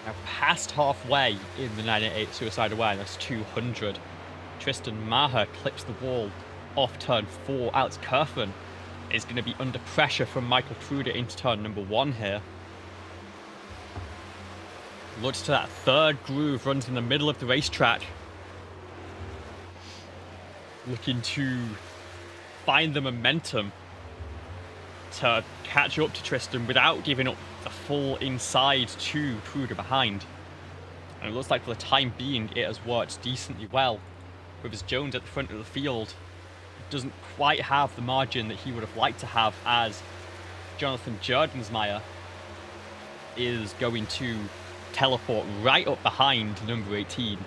Now past halfway in the 988 Suicide Awareness 200, Tristan Maher clips the wall off turn 4. Alex Kerfen is going to be under pressure from Michael Truder into turn number 1 here. Looks to that third groove, runs in the middle of the racetrack. Looking to find the momentum to catch up to Tristan without giving up the full inside to Truder behind. And it looks like for the time being it has worked decently well. Whereas Jones at the front of the field doesn't quite have the margin that he would have liked to have, as Jonathan Jordensmeyer is going to teleport right up behind number 18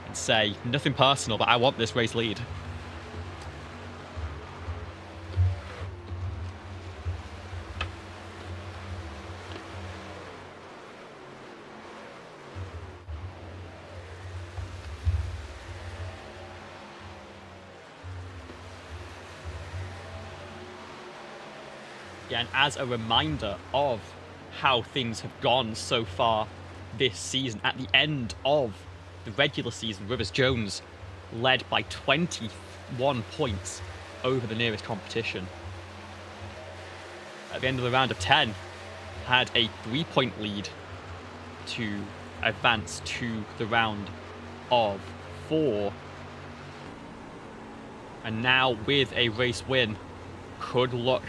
and say, nothing personal, but I want this race lead. Again, as a reminder of how things have gone so far this season, at the end of the regular season, Rivers Jones led by 21 points over the nearest competition. At the end of the round of 10, had a 3-point lead to advance to the round of 4. And now with a race win, could look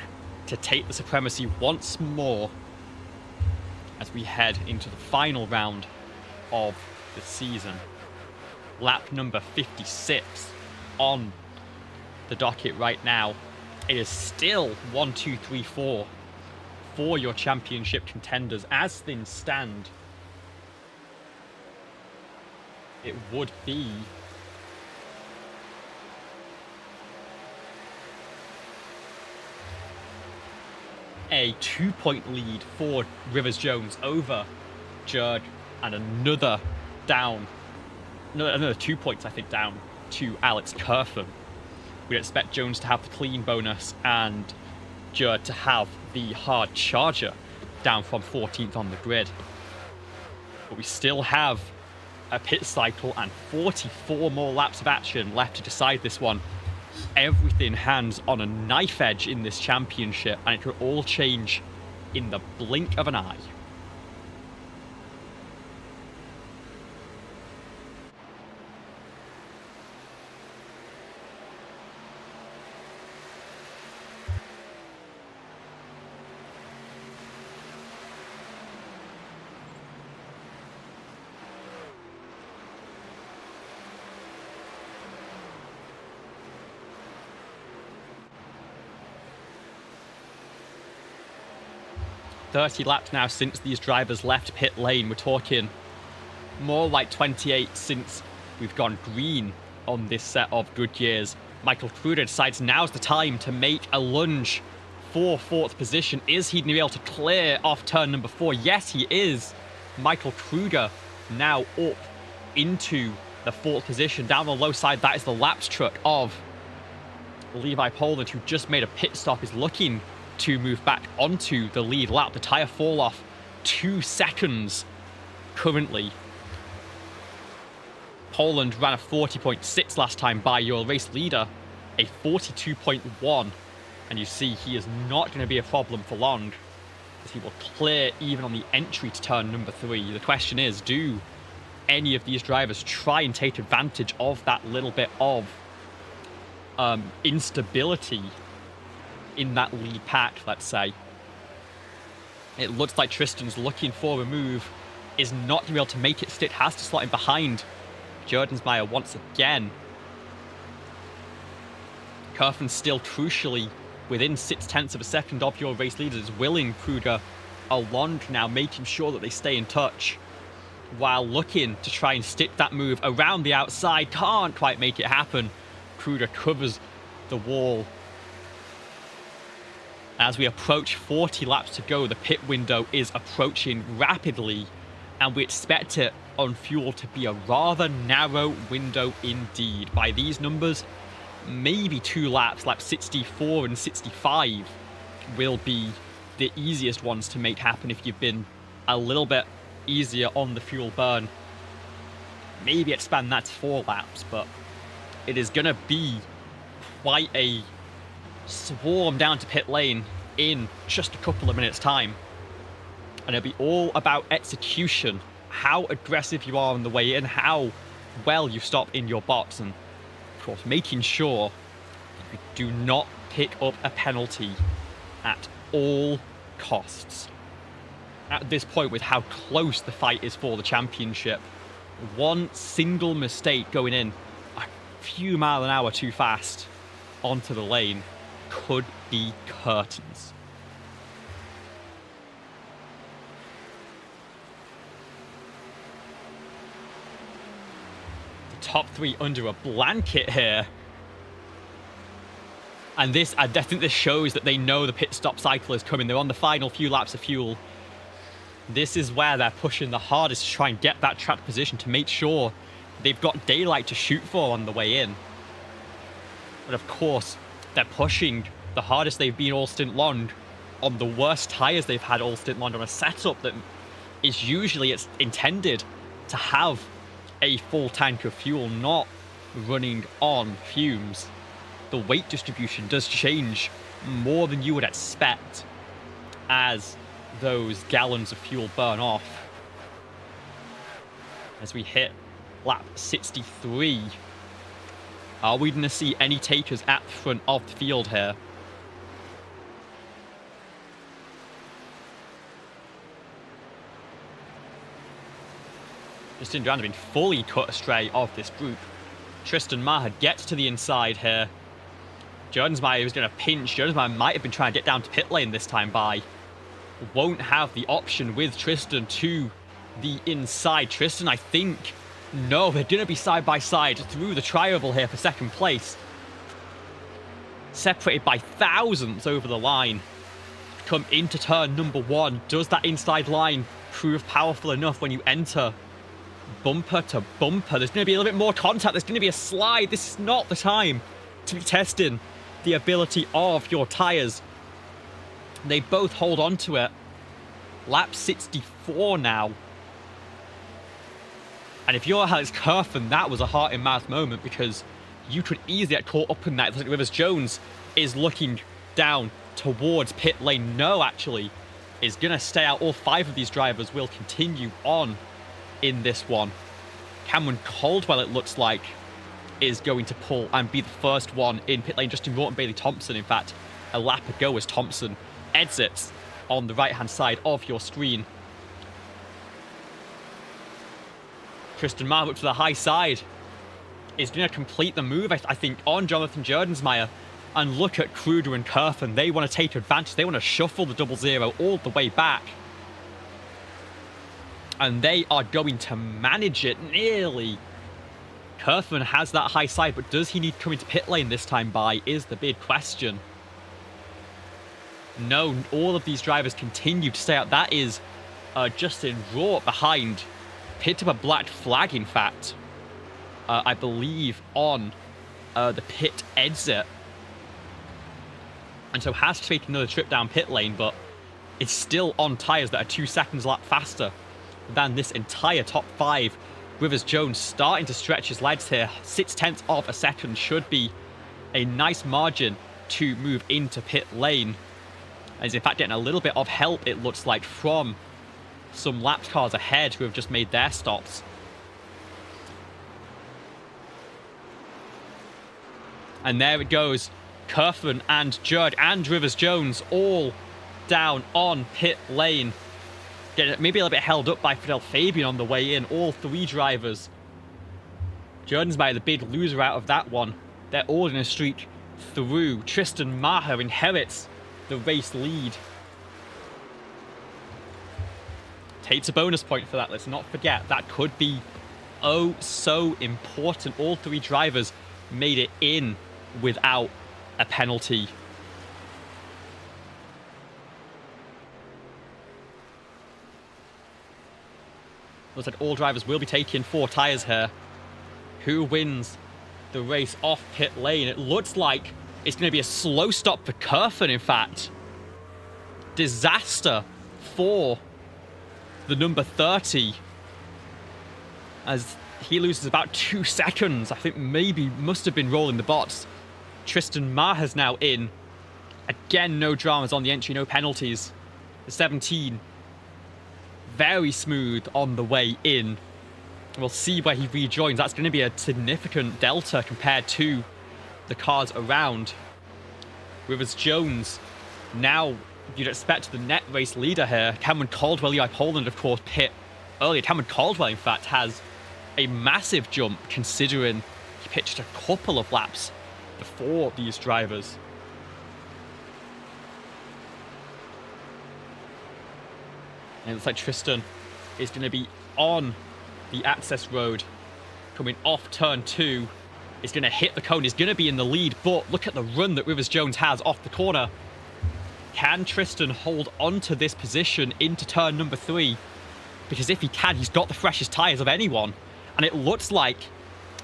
to take the supremacy once more as we head into the final round of the season. Lap number 56 on the docket right now. It is still 1, 2, 3, 4 for your championship contenders. As things stand, it would be a 2-point lead for Rivers Jones over Jerd, and another 2 points, I think, down to Alex Kerfen. We'd expect Jones to have the clean bonus and Jerd to have the hard charger down from 14th on the grid. But we still have a pit cycle and 44 more laps of action left to decide this one. Everything hands on a knife edge in this championship, and it could all change in the blink of an eye. 30 laps now since these drivers left pit lane. We're talking more like 28 since we've gone green on this set of Goodyears. Michael Kruger decides now's the time to make a lunge for 4th position. Is he going to be able to clear off turn number 4? Yes, he is. Michael Kruger now up into the 4th position. Down the low side, that is the laps truck of Levi Poland, who just made a pit stop, is looking to move back onto the lead lap. The tyre fall off 2 seconds currently. Poland ran a 40.6 last time by your race leader, a 42.1. And you see he is not going to be a problem for long, as he will clear even on the entry to turn number 3. The question is, do any of these drivers try and take advantage of that little bit of instability in that lead pack, let's say? It looks like Tristan's looking for a move, is not going to be able to make it stick, has to slot in behind Jordensmeyer once again. Kerfen's still crucially within 0.6 of a second of your race leaders, willing Kruger along now, making sure that they stay in touch while looking to try and stick that move around the outside. Can't quite make it happen. Kruger covers the wall. As we approach 40 laps to go, the pit window is approaching rapidly, and we expect it on fuel to be a rather narrow window indeed. By these numbers, maybe 2 laps, lap 64 and 65, will be the easiest ones to make happen if you've been a little bit easier on the fuel burn. Maybe expand that to 4 laps, but it is going to be quite a swarm down to pit lane in just a couple of minutes' time. And it'll be all about execution, how aggressive you are on the way in, how well you stop in your box, and of course making sure you do not pick up a penalty at all costs. At this point, with how close the fight is for the championship, one single mistake going in a few miles an hour too fast onto the lane could be curtains. The top 3 under a blanket here. And this, I think this shows that they know the pit stop cycle is coming. They're on the final few laps of fuel. This is where they're pushing the hardest to try and get that track position, to make sure they've got daylight to shoot for on the way in. But of course, they're pushing the hardest they've been all stint long on the worst tyres they've had all stint long, on a setup that is usually it's intended to have a full tank of fuel, not running on fumes. The weight distribution does change more than you would expect as those gallons of fuel burn off. As we hit lap 63, are we going to see any takers at the front of the field here? Justin Duran has been fully cut astray of this group. Tristan Maher gets to the inside here. Jordensmeyer was going to pinch. Jordensmeyer might have been trying to get down to pit lane this time by. Won't have the option with Tristan to the inside. Tristan, I think, no, they're going to be side by side through the tri-oval here for second place. Separated by thousandths over the line. Come into turn number 1. Does that inside line prove powerful enough when you enter bumper to bumper? There's going to be a little bit more contact. There's going to be a slide. This is not the time to be testing the ability of your tyres. They both hold on to it. Lap 64 now. And if you're Alex Kerfen, that was a heart-in-mouth moment, because you could easily get caught up in that. Rivers Jones is looking down towards pit lane. No, actually, is going to stay out. All 5 of these drivers will continue on in this one. Cameron Caldwell, it looks like, is going to pull and be the first one in pit lane. Justin Morton, Bailey Thompson, in fact, a lap ago as Thompson exits on the right-hand side of your screen. Tristan Maher up to the high side is going to complete the move, I think, on Jonathan Jordensmeyer. And look at Kruger and Kurfan. They want to take advantage. They want to shuffle the 0-0 all the way back. And they are going to manage it nearly. Kurfan has that high side, but does he need to come into pit lane this time by is the big question. No, all of these drivers continue to stay out. That is Justin Raw behind. Picked up a black flag, in fact. I believe on the pit exit. And so has to take another trip down pit lane, but it's still on tyres that are 2 seconds a lap faster than this entire top 5. Rivers Jones starting to stretch his legs here. 0.6 of a second should be a nice margin to move into pit lane. And he's in fact getting a little bit of help, it looks like, from some lap cars ahead who have just made their stops. And there it goes. Kurfan and Judd and Rivers Jones all down on pit lane. Get maybe a little bit held up by Fidel Fabian on the way in. All 3 drivers. Jordan's by the big loser out of that one. They're all in a streak through. Tristan Maher inherits the race lead. Takes a bonus point for that. Let's not forget that could be oh so important. All 3 drivers made it in without a penalty. Looks like all drivers will be taking 4 tyres here. Who wins the race off pit lane? It looks like it's going to be a slow stop for Kurfan, in fact. Disaster for the number 30. As he loses about 2 seconds. I think maybe must have been rolling the bots. Tristan Maher's now in. Again, no dramas on the entry, no penalties. The 17. Very smooth on the way in. We'll see where he rejoins. That's going to be a significant delta compared to the cars around. Rivers Jones, now you'd expect the net race leader here. Cameron Caldwell, Eli Poland, of course, pit earlier. Cameron Caldwell, in fact, has a massive jump considering he pitched a couple of laps before these drivers. And it looks like Tristan is going to be on the access road, coming off turn 2. Is going to hit the cone. He's going to be in the lead, but look at the run that Rivers Jones has off the corner. Can Tristan hold on to this position into turn number 3? Because if he can, he's got the freshest tyres of anyone. And it looks like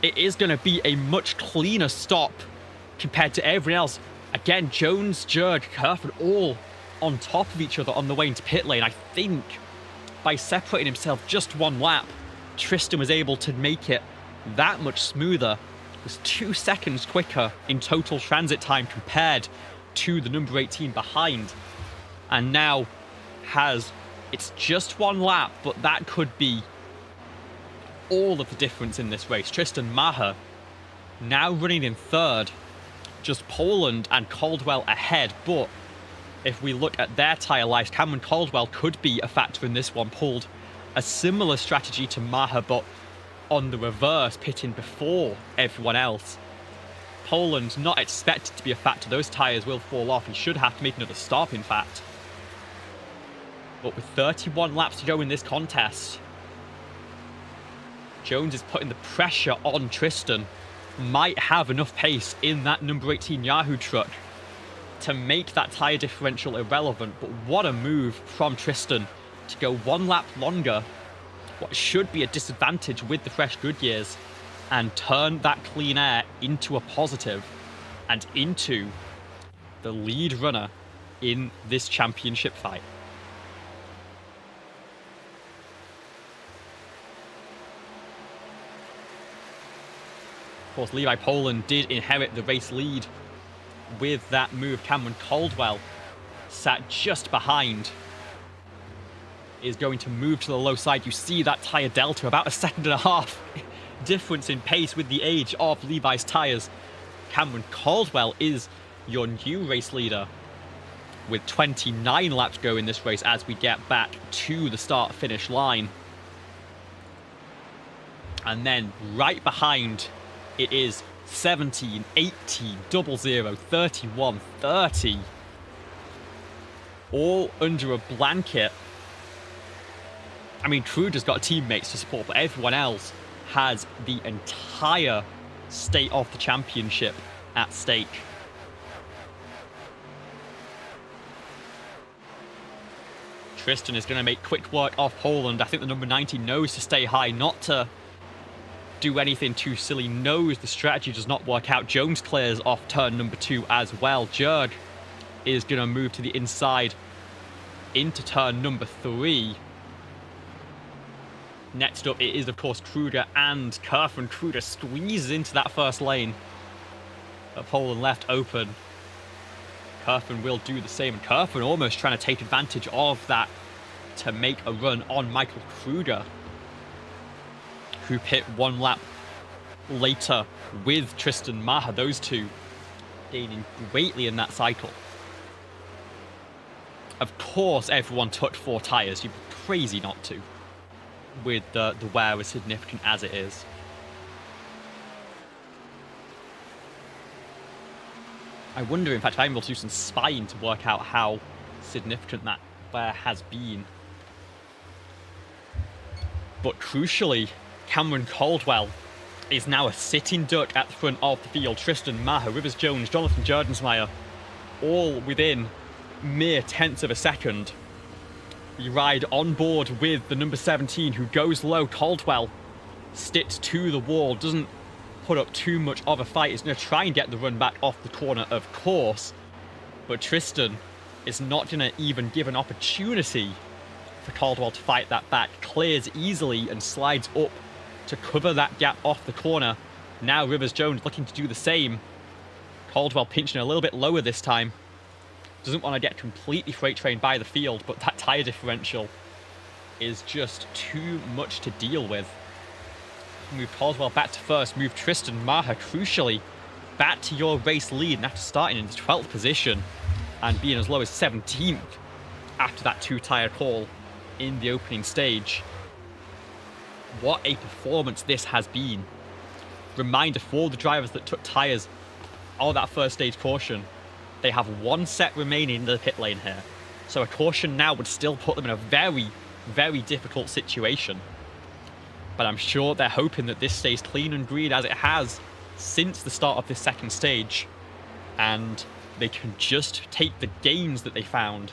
it is going to be a much cleaner stop compared to everyone else. Again, Jones, Jurg, Kurfan, all on top of each other on the way into pit lane. I think by separating himself just 1 lap, Tristan was able to make it that much smoother. It was 2 seconds quicker in total transit time compared to the number 18 behind. And now it's just 1 lap, but that could be all of the difference in this race. Tristan Maher now running in 3rd. Just Poland and Caldwell ahead, but if we look at their tyre life, Cameron Caldwell could be a factor in this one. Pulled a similar strategy to Maher, but on the reverse, pitting before everyone else. Poland not expected to be a factor. Those tyres will fall off. He should have to make another stop, in fact. But with 31 laps to go in this contest, Jones is putting the pressure on Tristan. Might have enough pace in that number 18 Yahoo truck to make that tyre differential irrelevant. But what a move from Tristan to go 1 lap longer, what should be a disadvantage with the fresh Goodyears, and turn that clean air into a positive and into the lead runner in this championship fight. Of course, Levi Poland did inherit the race lead with that move. Cameron Caldwell sat just behind. Is going to move to the low side. You see that tyre delta, about 1.5 seconds difference in pace with the age of Levi's tyres. Cameron Caldwell is your new race leader with 29 laps to go in this race as we get back to the start-finish line. And then right behind, it is 17, 18, 00, 31, 30. All under a blanket. I mean, Kruger's got teammates to support, but everyone else has the entire state of the championship at stake. Tristan is going to make quick work of Poland. I think the number 90 knows to stay high, not to do anything too silly, knows the strategy does not work out. Jones clears off turn number 2 as well. Jurg is going to move to the inside into turn number 3. Next up, it is, of course, Kruger and Kerfen. Kruger squeezes into that first lane. But Poland left open. Kerfen will do the same. And Kerfen almost trying to take advantage of that to make a run on Michael Kruger, who pit 1 lap later with Tristan Maher. Those two gaining greatly in that cycle. Of course, everyone took 4 tyres. You'd be crazy not to, with the wear as significant as it is. I wonder, in fact, if I'm able to do some spying to work out how significant that wear has been. But crucially, Cameron Caldwell is now a sitting duck at the front of the field. Tristan Maher, Rivers Jones, Jonathan Jerdensmeyer, all within mere tenths of a second. We ride on board with the number 17 who goes low. Caldwell sticks to the wall, doesn't put up too much of a fight. He's going to try and get the run back off the corner, of course. But Tristan is not going to even give an opportunity for Caldwell to fight that back. Clears easily and slides up to cover that gap off the corner. Now Rivers Jones looking to do the same. Caldwell pinching a little bit lower this time. Doesn't want to get completely freight trained by the field, but that tyre differential is just too much to deal with. Move Caldwell back to first, move Tristan Maher crucially back to your race lead, and after starting in the 12th position and being as low as 17th after that 2-tyre call in the opening stage. What a performance this has been. Reminder for the drivers that took tyres on that first stage caution, they have 1 set remaining in the pit lane here. So a caution now would still put them in a very, very difficult situation. But I'm sure they're hoping that this stays clean and green as it has since the start of this second stage. And they can just take the gains that they found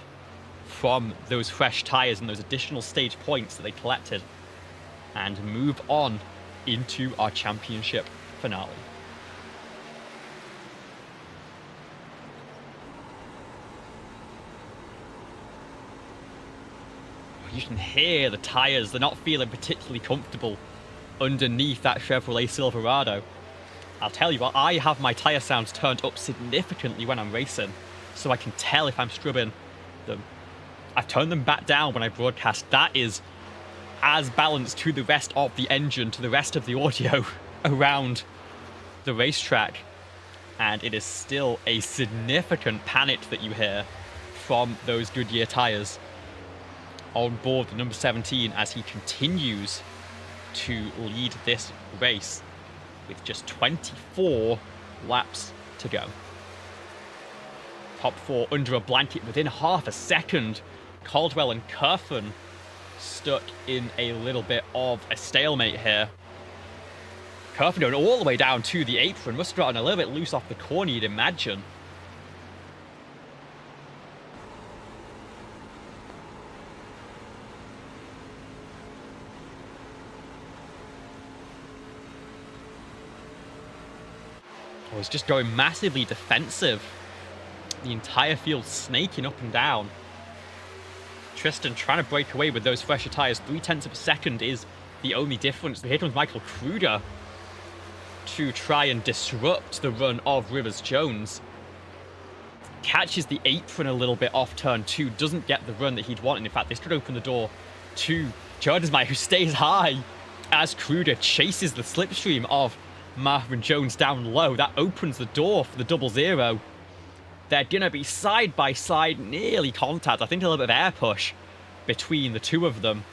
from those fresh tyres and those additional stage points that they collected and move on into our championship finale. You can hear the tyres, they're not feeling particularly comfortable underneath that Chevrolet Silverado. I'll tell you what, I have my tyre sounds turned up significantly when I'm racing, so I can tell if I'm scrubbing them. I've turned them back down when I broadcast. That is as balanced to the rest of the engine, to the rest of the audio around the racetrack. And it is still a significant panic that you hear from those Goodyear tyres on board the number 17 as he continues to lead this race with just 24 laps to go. Top 4 under a blanket within half a second. Caldwell and Kerfen stuck in a little bit of a stalemate here. Kerfen going all the way down to the apron, must have gotten a little bit loose off the corner, you'd imagine. I was just going massively defensive. The entire field snaking up and down. Tristan trying to break away with those fresher tyres. 0.3 of a second is the only difference. Here comes Michael Kruger to try and disrupt the run of Rivers Jones. Catches the apron a little bit off turn 2. Doesn't get the run that he'd want. And in fact, this could open the door to Jerdensmeyer, who stays high as Kruger chases the slipstream of Maher and Jones down low. That opens the door for the 00. They're going to be side by side, nearly contact. I think a little bit of air push between the two of them.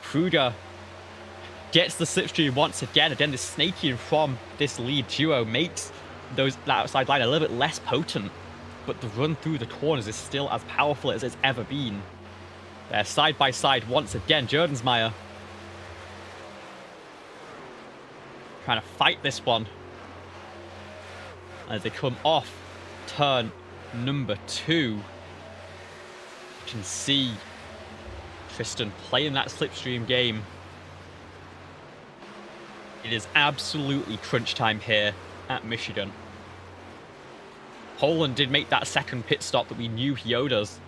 Kruger gets the slipstream once again. Again, this snaking from this lead duo makes that outside line a little bit less potent, but the run through the corners is still as powerful as it's ever been. They're side by side once again. Jordensmeyer trying to fight this one as they come off turn number 2. You can see Tristan playing that slipstream game. It is absolutely crunch time here at Michigan. Poland did make that second pit stop that we knew he owed us.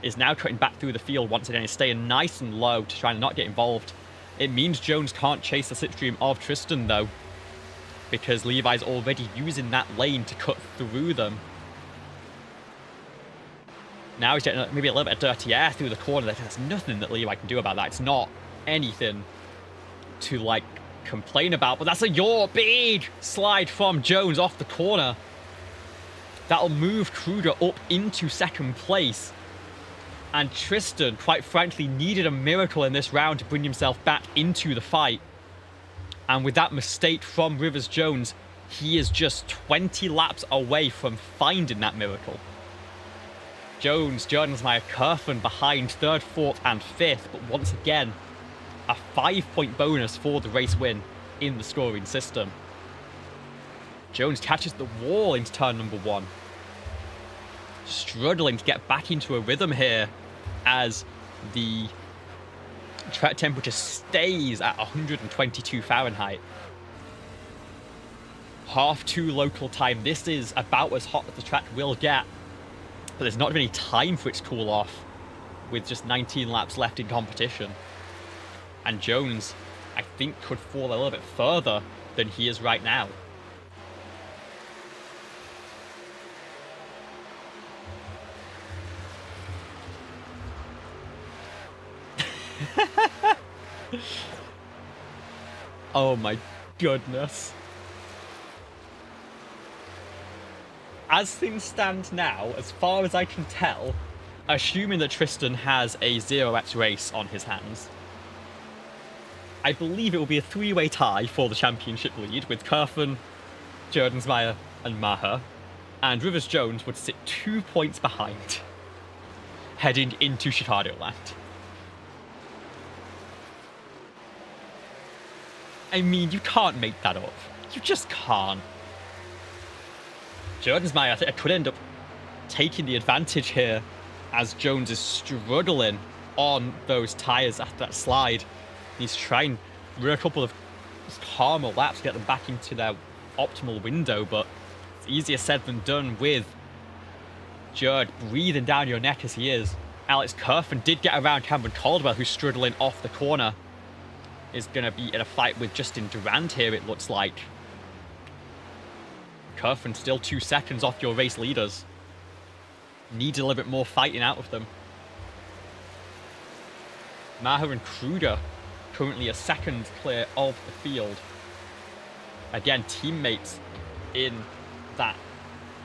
Is now cutting back through the field once again. He's staying nice and low to try and not get involved. It means Jones can't chase the slipstream of Tristan though, because Levi's already using that lane to cut through them. Now he's getting maybe a little bit of dirty air through the corner. There's nothing that Levi can do about that. It's not anything to, like, complain about. But that's a big slide from Jones off the corner. That'll move Kruger up into second place. And Tristan, quite frankly, needed a miracle in this round to bring himself back into the fight. And with that mistake from Rivers Jones, he is just 20 laps away from finding that miracle. Jones, Jordensmeyer, Kerfen behind 3rd, 4th and 5th, but once again, a 5-point bonus for the race win in the scoring system. Jones catches the wall into turn number 1. Struggling to get back into a rhythm here as the track temperature stays at 122 Fahrenheit. 1:30 local time. This is about as hot as the track will get. But there's not any time for it to cool off with just 19 laps left in competition. And Jones, I think, could fall a little bit further than he is right now. Oh my goodness. As things stand now, as far as I can tell, assuming that Tristan has a 0x race on his hands, I believe it will be a 3-way tie for the championship lead with Kerfen, Jordensmeyer and Maher, and Rivers Jones would sit 2 points behind heading into Chicagoland. I mean, you can't make that up. You just can't. Jordensmeyer, I think, could end up taking the advantage here as Jones is struggling on those tyres after that slide. He's trying to run a couple of calmer laps to get them back into their optimal window, but it's easier said than done with Jerd breathing down your neck as he is. Alex Kerfen did get around Cameron Caldwell, who's struggling off the corner. Is going to be in a fight with Justin Durand here, it looks like. Kerfen still 2 seconds off your race leaders. Needs a little bit more fighting out of them. Maher and Kruger currently a second clear of the field. Again, teammates in that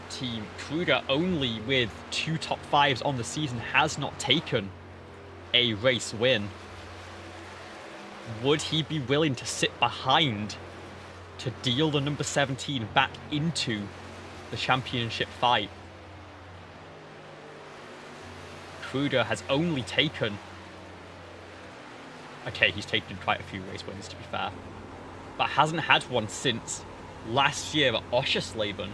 team. Kruger, only with 2 top 5s on the season, has not taken a race win. Would he be willing to sit behind to deal the number 17 back into the championship fight? Kruger has only taken... Okay, he's taken quite a few race wins, to be fair. But hasn't had one since last year at Oschersleben.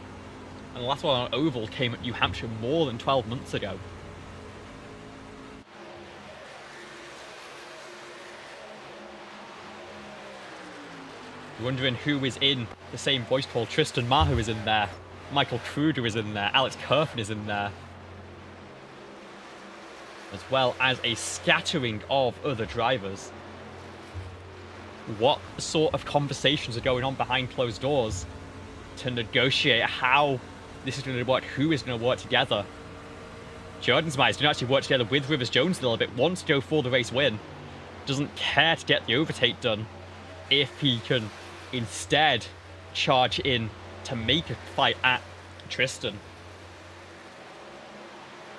And the last one on Oval came at New Hampshire more than 12 months ago. Wondering who is in the same voice call. Tristan Maher is in there. Michael Kruger is in there. Alex Kerfen is in there. As well as a scattering of other drivers. What sort of conversations are going on behind closed doors to negotiate how this is going to work, who is going to work together? Jordensmeyer is going to actually work together with Rivers Jones a little bit, wants to go for the race win. Doesn't care to get the overtake done if he can instead charge in to make a fight at Tristan.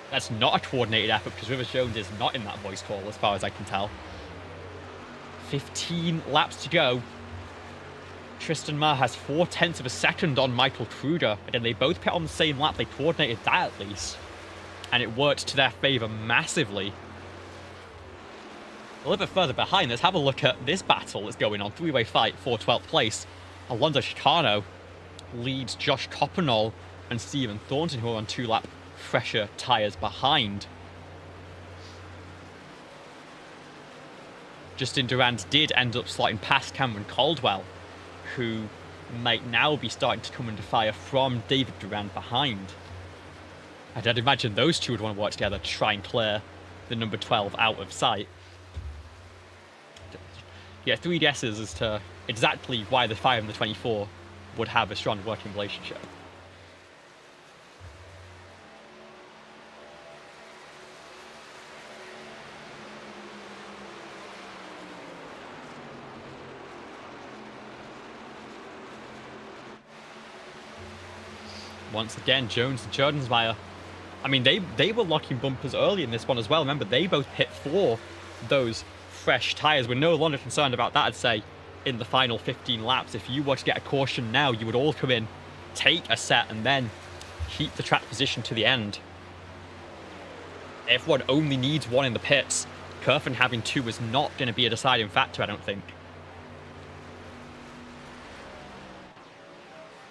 That's not a coordinated effort because Rivers Jones is not in that voice call as far as I can tell. 15 laps to go. Tristan Marr has 0.4 of a second on Michael Kruger. Again, they both pit on the same lap. They coordinated that at least. And it worked to their favour massively. A little bit further behind, let's have a look at this battle that's going on. Three-way fight for 12th place. Alonso Chicano leads Josh Coppenall and Stephen Thornton, who are on 2-lap fresher tyres behind. Justin Durand did end up slotting past Cameron Caldwell, who might now be starting to come under fire from David Durand behind. And I'd imagine those two would want to work together to try and clear the number 12 out of sight. Yeah, 3 guesses as to exactly why the 5 and the 24 would have a strong working relationship. Once again, Jones and Jordensmeyer. I mean, they were locking bumpers early in this one as well. Remember, they both hit for those fresh tyres. We're no longer concerned about that, I'd say, in the final 15 laps. If you were to get a caution now, you would all come in, take a set, and then keep the track position to the end. Everyone only needs one in the pits. Kerfen having 2 is not going to be a deciding factor, I don't think.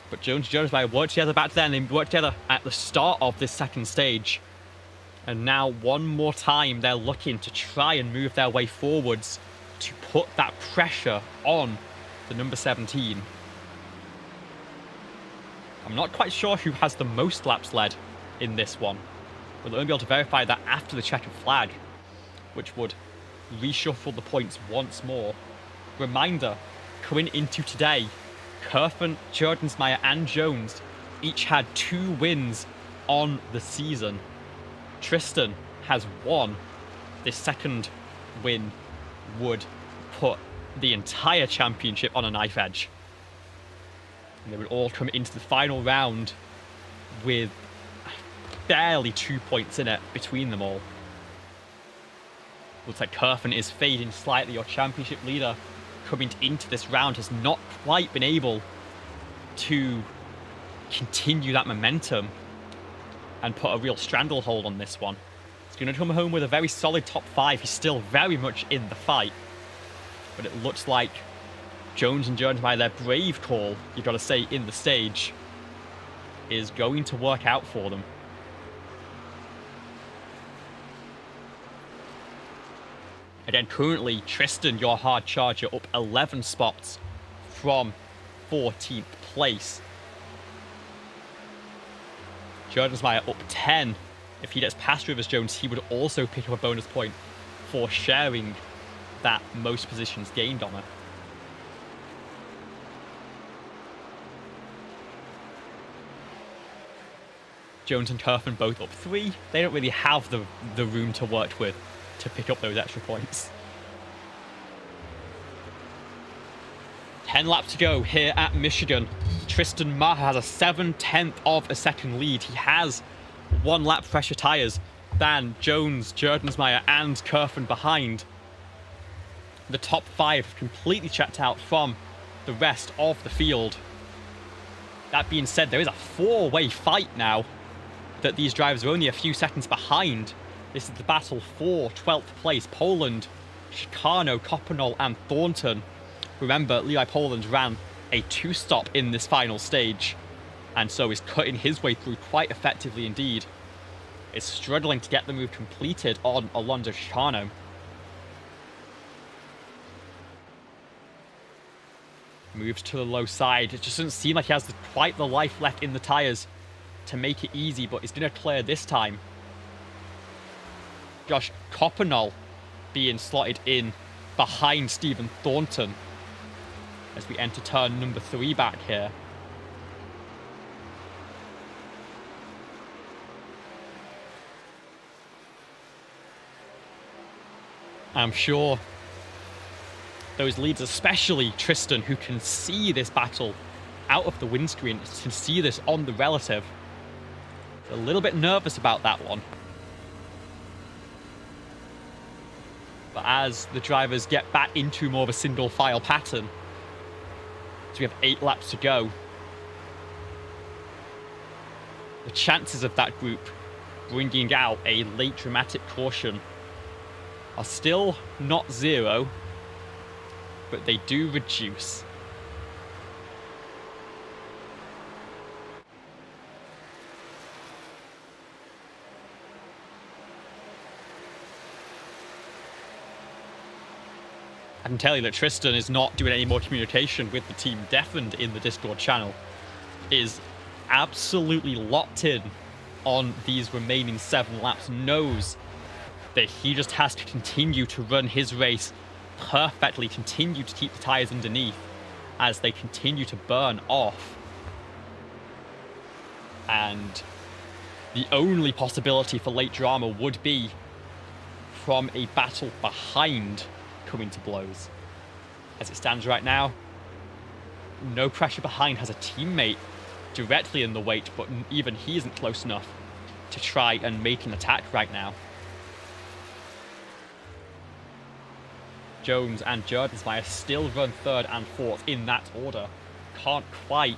But Jones and Jordensmeyer worked together back then. They worked together at the start of this second stage. And now, one more time, they're looking to try and move their way forwards to put that pressure on the number 17. I'm not quite sure who has the most laps led in this one. We'll only be able to verify that after the checkered flag, which would reshuffle the points once more. Reminder, coming into today, Kerfen, Jordensmeyer and Jones each had 2 wins on the season. Tristan has 1. This second win would put the entire championship on a knife edge. And they would all come into the final round with barely 2 points in it between them all. Looks like Kerfen is fading slightly. Your championship leader coming into this round has not quite been able to continue that momentum and put a real stranglehold on this one. He's going to come home with a very solid top 5. He's still very much in the fight. But it looks like Jones and Jordensmeyer, their brave call, you've got to say, in the stage, is going to work out for them. Again, currently, Tristan, your hard charger, up 11 spots from 14th place. Jordensmeyer up 10. If he gets past Rivers Jones, he would also pick up a bonus point for sharing that most positions gained on it. Jones and Kerfen both up 3. They don't really have the room to work with to pick up those extra points. 10 laps to go here at Michigan. Tristan Marr has a 7/10 of a second lead. He has 1 lap fresher tyres than Jones, Jordensmeyer and Kerfen behind. The top 5 have completely checked out from the rest of the field. That being said, there is a 4-way fight now that these drivers are only a few seconds behind. This is the battle for 12th place. Poland, Chicano, Coppenall and Thornton. Remember, Levi Poland ran a 2-stop in this final stage, and so is cutting his way through quite effectively indeed. Is struggling to get the move completed on Alonso Chicano. Moves to the low side. It just doesn't seem like he has quite the life left in the tyres to make it easy, but he's going to clear this time. Josh Coppenall being slotted in behind Stephen Thornton as we enter turn number 3 back here. I'm sure those leads, especially Tristan, who can see this battle out of the windscreen, can see this on the relative, a little bit nervous about that one. But as the drivers get back into more of a single file pattern, so we have 8 laps to go, the chances of that group bringing out a late dramatic caution are still not 0, but they do reduce. I can tell you that Tristan is not doing any more communication with the team. Deafened in the Discord channel is absolutely locked in on these remaining 7 laps, knows that he just has to continue to run his race perfectly, continue to keep the tyres underneath as they continue to burn off. And the only possibility for late drama would be from a battle behind coming to blows. As it stands right now, no pressure behind, has a teammate directly in the wait, but even he isn't close enough to try and make an attack right now. Jones and Jerdensmeyer still run 3rd and 4th in that order. Can't quite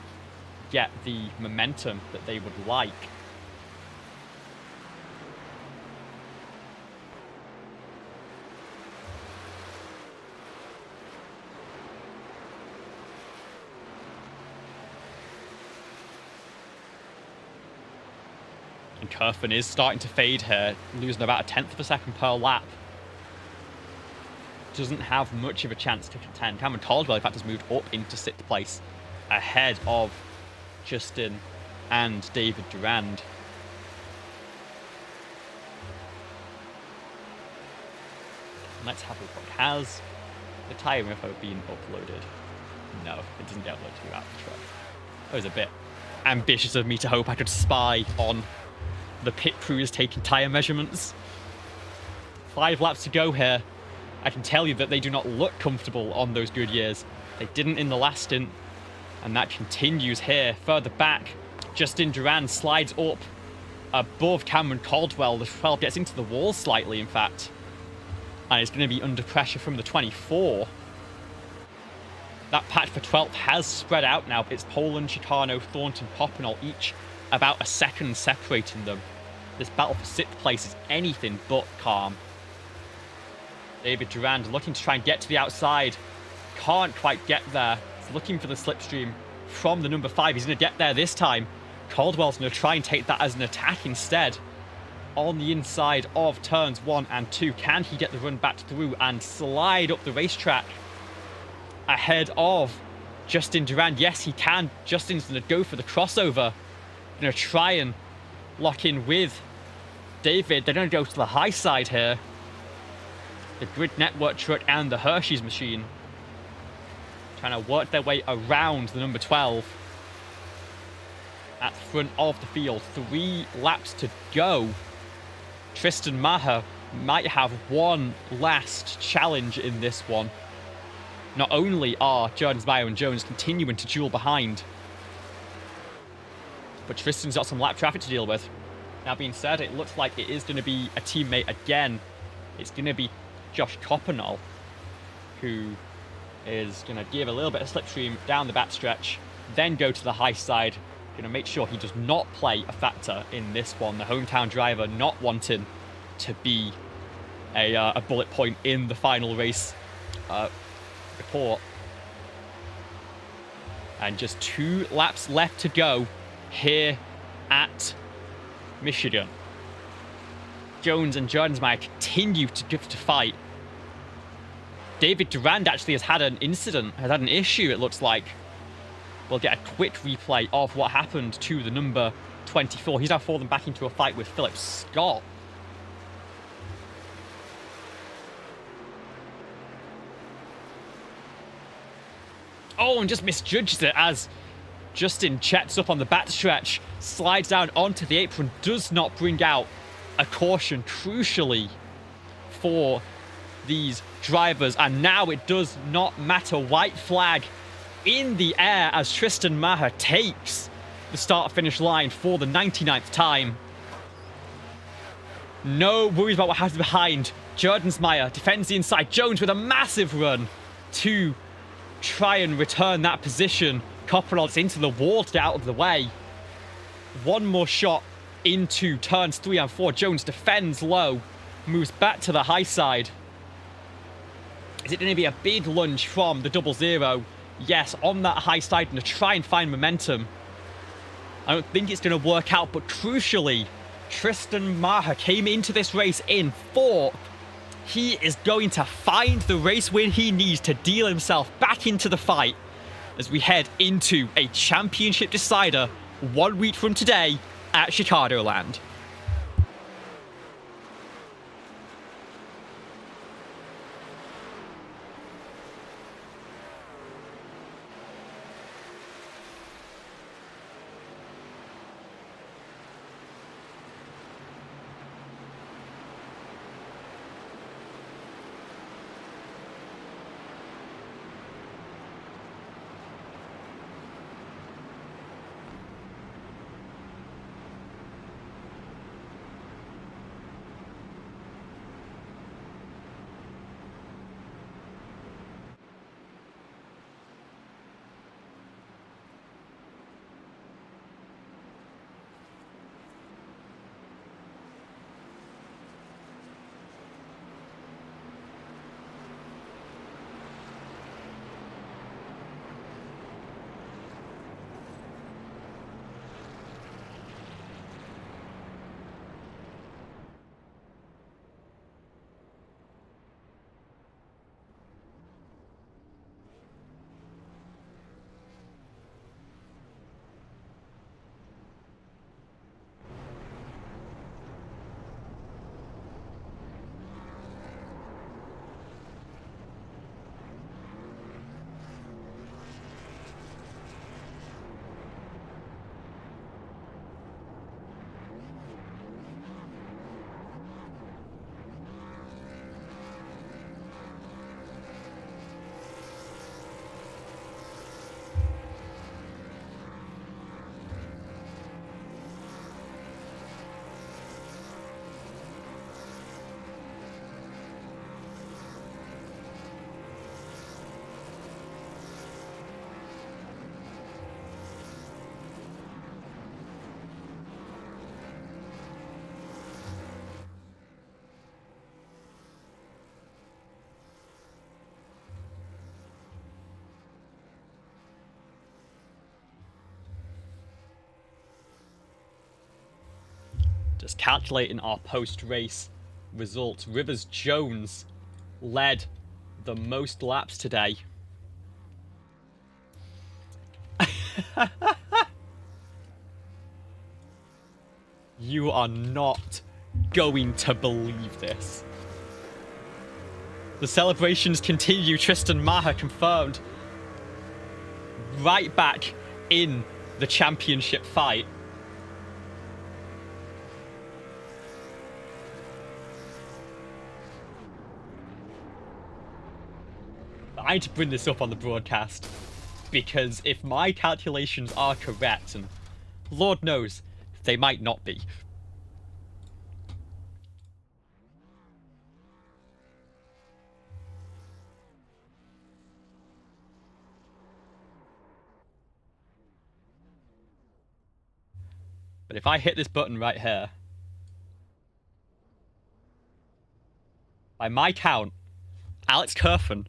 get the momentum that they would like. And Kerfen is starting to fade here, losing about 1/10 of a second per lap. Doesn't have much of a chance to contend. Cameron Caldwell, in fact, has moved up into 6th place, ahead of Justin and David Durand. Let's have a look. Has the tyre info been uploaded? No, it doesn't get uploaded throughout the truck. That was a bit ambitious of me to hope I could spy on the pit crews taking tyre measurements. 5 laps to go here. I can tell you that they do not look comfortable on those Goodyears. They didn't in the last stint, and that continues here. Further back, Justin Durand slides up above Cameron Caldwell. The 12 gets into the wall slightly, in fact, and it's going to be under pressure from the 24. That patch for 12th has spread out now. It's Poland, Chicano, Thornton, Popinol, each about a second separating them. This battle for 6th place is anything but calm. David Durand looking to try and get to the outside. Can't quite get there. He's looking for the slipstream from the number 5. He's going to get there this time. Caldwell's going to try and take that as an attack instead. On the inside of turns 1 and 2. Can he get the run back through and slide up the racetrack ahead of Justin Durand? Yes, he can. Justin's going to go for the crossover. Going to try and lock in with David. They're going to go to the high side here. The Grid Network truck and the Hershey's machine trying to work their way around the number 12 at the front of the field. 3 laps to go. Tristan Maher might have one last challenge in this one. Not only are Jerdensmeyer and Jones continuing to duel behind, but Tristan's got some lap traffic to deal with. Now, being said, it looks like it is going to be a teammate again. It's going to be Josh Coppenall, who is going to give a little bit of slipstream down the backstretch, then go to the high side. Going to make sure he does not play a factor in this one. The hometown driver not wanting to be a bullet point in the final race report. And just 2 laps left to go here at Michigan. Jones and Jerdensmeyer continue to fight. David Durand actually has had an incident, has had an issue, it looks like. We'll get a quick replay of what happened to the number 24. He's now fallen back into a fight with Philip Scott. Oh, and just misjudges it as Justin checks up on the backstretch, slides down onto the apron, does not bring out a caution, crucially, for these drivers. And now it does not matter. White flag in the air as Tristan Maher takes the start-finish line for the 99th time. No worries about what happens behind. Jerdensmeyer defends the inside. Jones with a massive run to try and return that position. Copperod's into the wall to get out of the way. One more shot into turns 3 and 4. Jones defends low, moves back to the high side. Is it going to be a big lunge from the 00? Yes, on that high side and to try and find momentum. I don't think it's going to work out, but crucially, Tristan Maher came into this race in 4th. He is going to find the race win he needs to deal himself back into the fight as we head into a championship decider 1 week from today at Chicagoland. Just calculating our post-race results. Rivers Jones led the most laps today. You are not going to believe this. The celebrations continue. Tristan Maher confirmed right back in the championship fight. I need to bring this up on the broadcast, because if my calculations are correct, and Lord knows they might not be, but if I hit this button right here, by my count, Alex Kerfen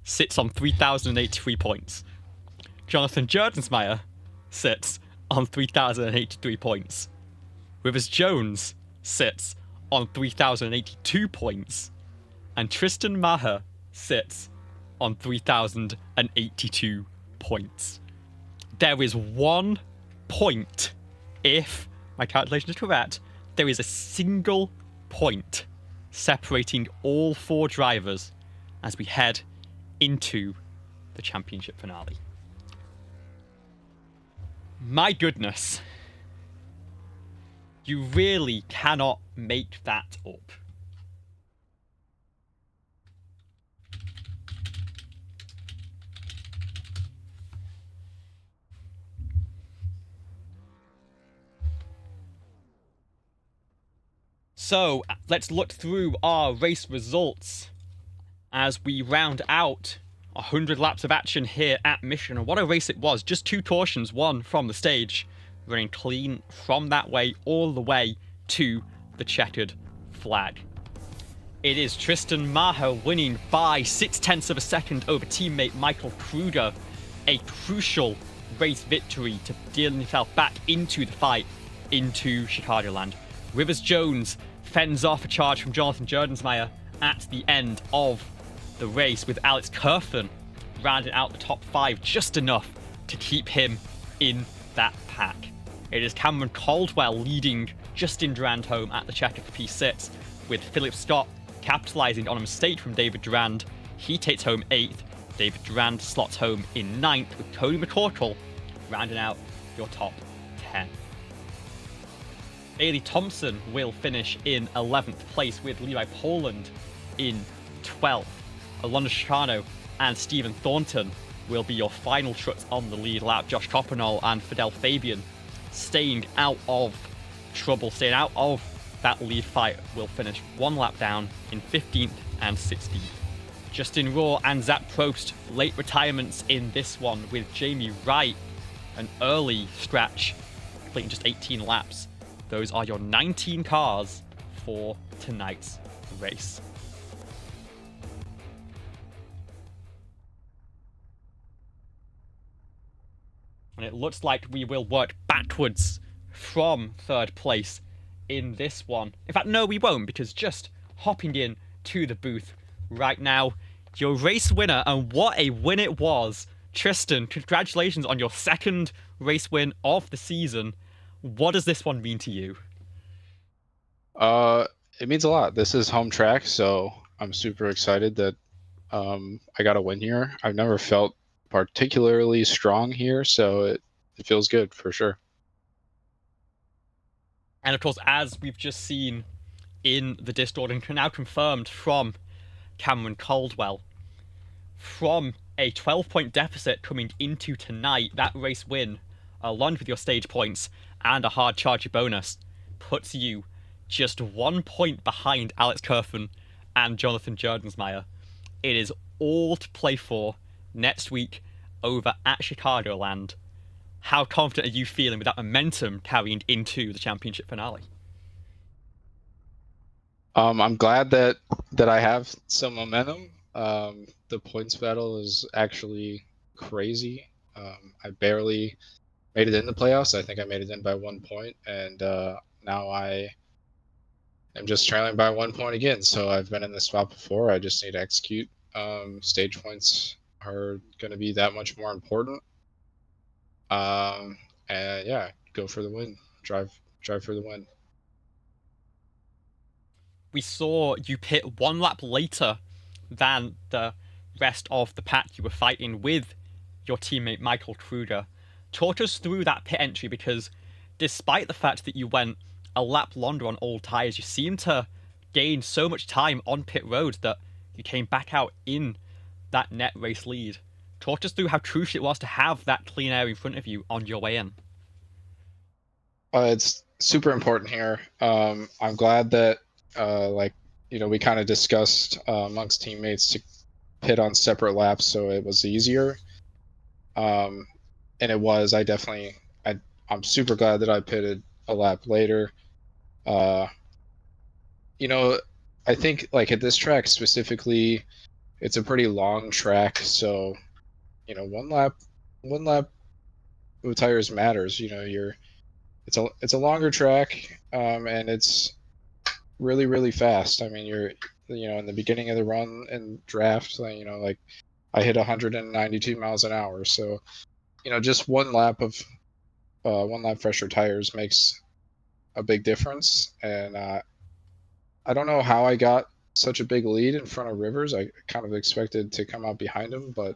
sits on 3,083 points. Jonathan Jerdensmeyer sits on 3,083 points. Rivers Jones sits on 3,082 points. And Tristan Maher sits on 3,082 points. There is 1 point, if my calculation is correct, there is a single point separating all 4 drivers as we head into the championship finale. My goodness. You really cannot make that up. So let's look through our race results as we round out 100 laps of action here at Mission. And what a race it was. Just 2 cautions, one from the stage, running clean from that way all the way to the checkered flag. It is Tristan Maher winning by 0.6 of a second over teammate Michael Kruger. A crucial race victory to deal himself back into the fight into Chicagoland. Rivers Jones fends off a charge from Jonathan Jerdensmeyer at the end of the race, with Alex Kerfen rounding out the top 5 just enough to keep him in that pack. It is Cameron Caldwell leading Justin Durand home at the checker for P6, with Philip Scott capitalising on a mistake from David Durand. He takes home 8th. David Durand slots home in 9th, with Cody McCorkle rounding out your top 10. Bailey Thompson will finish in 11th place, with Levi Poland in 12th. Alonso Chicano and Stephen Thornton will be your final trucks on the lead lap. Josh Coppenol and Fidel Fabian staying out of trouble, staying out of that lead fight, will finish 1 lap down in 15th and 16th. Justin Rohr and Zach Prost late retirements in this one, with Jamie Wright an early scratch, completing just 18 laps. Those are your 19 cars for tonight's race. And it looks like we will work backwards from 3rd place in this one. In fact, no, we won't, because just hopping in to the booth right now, your race winner, and what a win it was. Tristan, congratulations on your 2nd race win of the season. What does this one mean to you? It means a lot. This is home track, so I'm super excited that I got a win here. I've never felt particularly strong here, so it feels good for sure. And of course, as we've just seen in the Discord and now confirmed from Cameron Caldwell, from a 12-point deficit coming into tonight, that race win, along with your stage points and a hard charger bonus, puts you just 1 point behind Alex Kerfen and Jonathan Jerdensmeyer. It is all to play for next week over at Chicagoland. How confident are you feeling with that momentum carrying into the championship finale? I'm glad that I have some momentum. The points battle is actually crazy. I barely made it in the playoffs. I think I made it in by 1 point, and now I am just trailing by 1 point again. So I've been in this spot before. I just need to execute. Stage points are going to be that much more important. And yeah, go for the win. Drive for the win. We saw you pit 1 lap later than the rest of the pack you were fighting with your teammate Michael Kruger. Talk us through that pit entry, because despite the fact that you went a lap longer on all tyres, you seemed to gain so much time on pit road that you came back out in that net race lead. Talk us through how crucial it was to have that clean air in front of you on your way in. It's super important here. I'm glad that we kind of discussed amongst teammates to pit on separate laps, so it was easier. And it was. I'm super glad that I pitted a lap later. I think at this track specifically, it's a pretty long track, so 1 lap with tires matters. It's a longer track, and it's really, really fast. I mean, you're in the beginning of the run and draft, I hit 192 miles an hour. So, just 1 lap of 1 lap fresher tires makes a big difference. And I don't know how I got such a big lead in front of Rivers. I kind of expected to come out behind him, but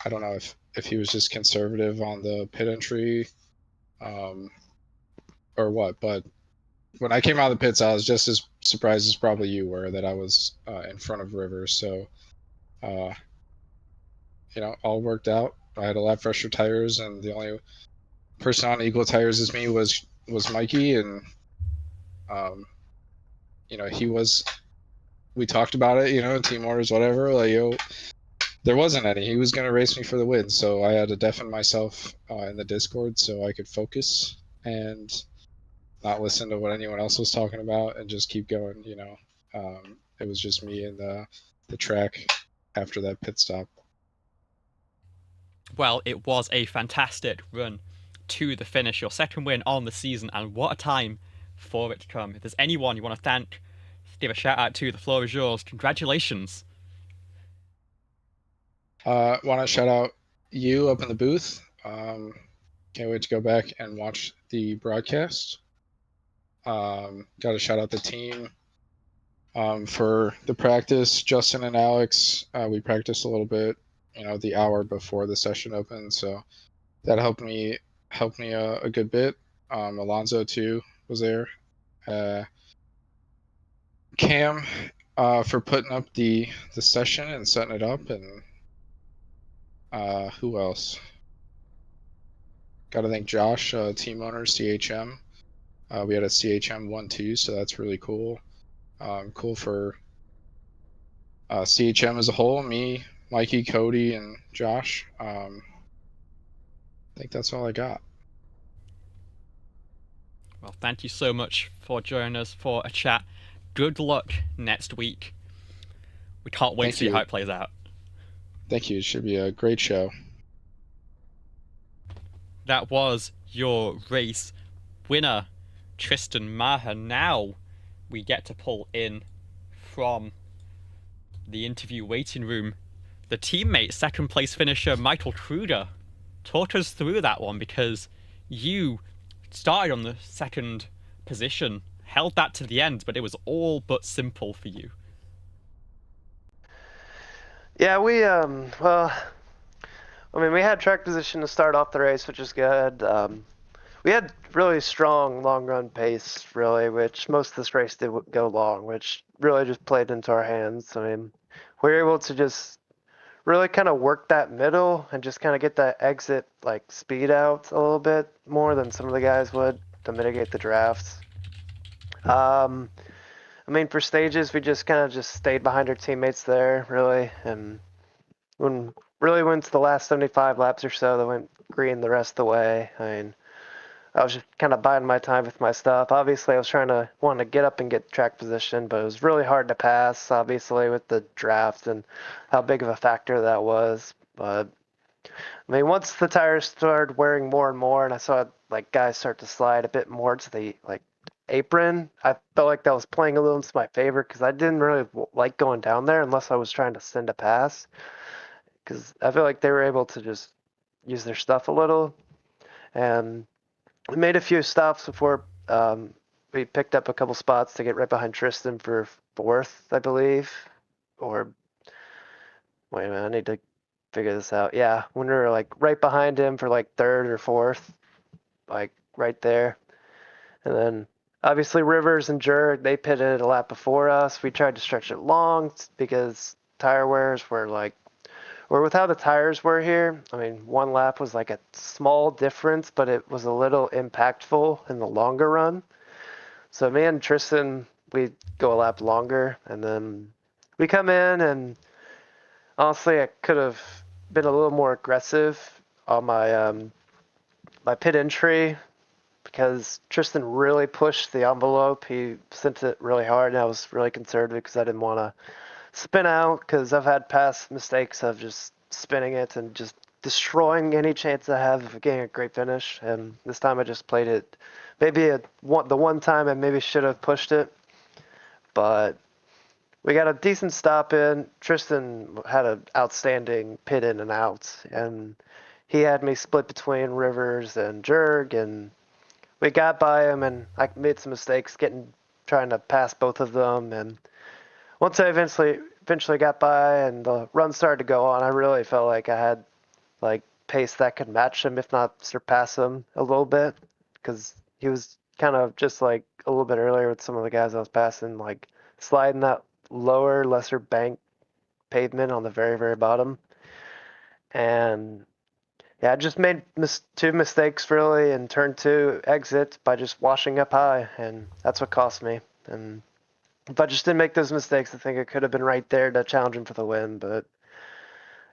I don't know if he was just conservative on the pit entry or what. But when I came out of the pits, I was just as surprised as probably you were that I was in front of Rivers. So, all worked out. I had a lap fresher tires, and the only person on equal tires as me was Mikey, and we talked about it, team orders, whatever. Like, there wasn't any. He was going to race me for the win, so I had to deafen myself in the Discord so I could focus and not listen to what anyone else was talking about and just keep going. It was just me and the track after that pit stop. Well, it was a fantastic run to the finish, your second win on the season, and what a time for it to come. If there's anyone you want to thank, give a shout out to, the floor is yours. Congratulations. Want to shout out you up in the booth. Can't wait to go back and watch the broadcast. Got to shout out the team for the practice. Justin and Alex, we practiced a little bit, the hour before the session opened, so that helped me a good bit. Alonzo too was there. Cam for putting up the session and setting it up, and who else? Got to thank Josh, team owner, CHM. We had a CHM 1-2, so that's really cool. Cool for CHM as a whole, me, Mikey, Cody, and Josh. I think that's all I got. Well, thank you so much for joining us for a chat. Good luck next week. We can't wait to see how it plays out. Thank you. It should be a great show. That was your race winner, Tristan Maher. Now we get to pull in from the interview waiting room the teammate, second place finisher Michael Kruger. Talk us through that one, because you started on the second position, held that to the end, but it was all but simple for you. Yeah, we we had track position to start off the race, which is good. We had really strong long run pace, really, which most of this race did go long, which really just played into our hands. I mean, we were able to just really kind of work that middle and just kind of get that exit like speed out a little bit more than some of the guys would to mitigate the drafts. For stages, we just kind of just stayed behind our teammates there, really, and when it's the last 75 laps or so, that went green the rest of the way. I was just kind of biding my time with my stuff. Obviously, I was wanting to get up and get track position, but it was really hard to pass, obviously, with the draft and how big of a factor that was. But once the tires started wearing more and more, and I saw like guys start to slide a bit more to the apron, I felt like that was playing a little into my favor, because I didn't really like going down there unless I was trying to send a pass, because I feel like they were able to just use their stuff a little. And we made a few stops before we picked up a couple spots to get right behind Tristan for fourth, I believe. Or wait a minute, I need to figure this out. Yeah, when we were like right behind him for like third or fourth, like right there. And then obviously Rivers and Jurg, they pitted a lap before us. We tried to stretch it long because tire wears were with how the tires were here, one lap was like a small difference, but it was a little impactful in the longer run. So me and Tristan, we go a lap longer, and then we come in, and honestly, I could have been a little more aggressive on my pit entry, because Tristan really pushed the envelope. He sent it really hard, and I was really concerned because I didn't want to spin out, because I've had past mistakes of just spinning it and just destroying any chance I have of getting a great finish. And this time I just played it maybe the one time I maybe should have pushed it. But we got a decent stop in. Tristan had an outstanding pit in and out, and he had me split between Rivers and Jurg, and we got by him, and I made some mistakes trying to pass both of them. And once I eventually got by and the run started to go on, I really felt like I had pace that could match him, if not surpass him a little bit, because he was kind of just a little bit earlier with some of the guys I was passing, sliding that lower, lesser bank pavement on the very, very bottom. And yeah, I just made two mistakes really in turn two exit by just washing up high, and that's what cost me. And if I just didn't make those mistakes, I think I could have been right there to challenge him for the win, but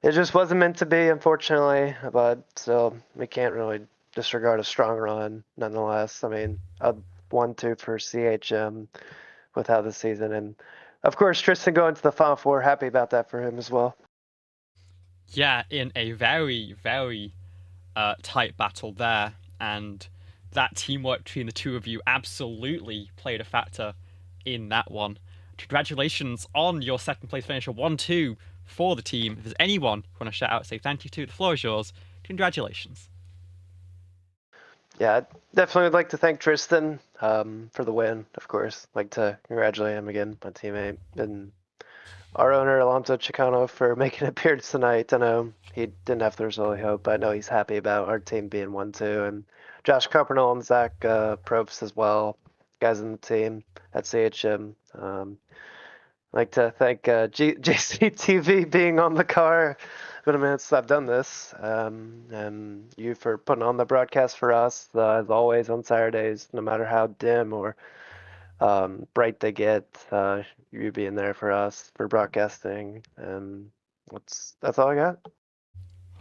it just wasn't meant to be, unfortunately. But still, we can't really disregard a strong run, nonetheless. I mean, a 1-2 for CHM without the season, and of course Tristan going to the Final Four. Happy about that for him as well. Yeah, in a very, very tight battle there, and that teamwork between the two of you absolutely played a factor in that one. Congratulations on your second place finish, a 1-2 for the team. If there's anyone you want to shout out, say thank you to, the floor is yours. Congratulations. Yeah, I definitely would like to thank Tristan for the win, of course. Like to congratulate him again, my teammate, and our owner, Alonso Chicano, for making an appearance tonight. I know he didn't have the result he hoped, but I know he's happy about our team being 1-2. And Josh Carpernell and Zach Probst as well, guys in the team at CHM. I'd like to thank JCTV being on the car. Been a minute since I've done this, and you for putting on the broadcast for us, as always on Saturdays, no matter how dim or bright they get, you being there for us for broadcasting, and that's all I got.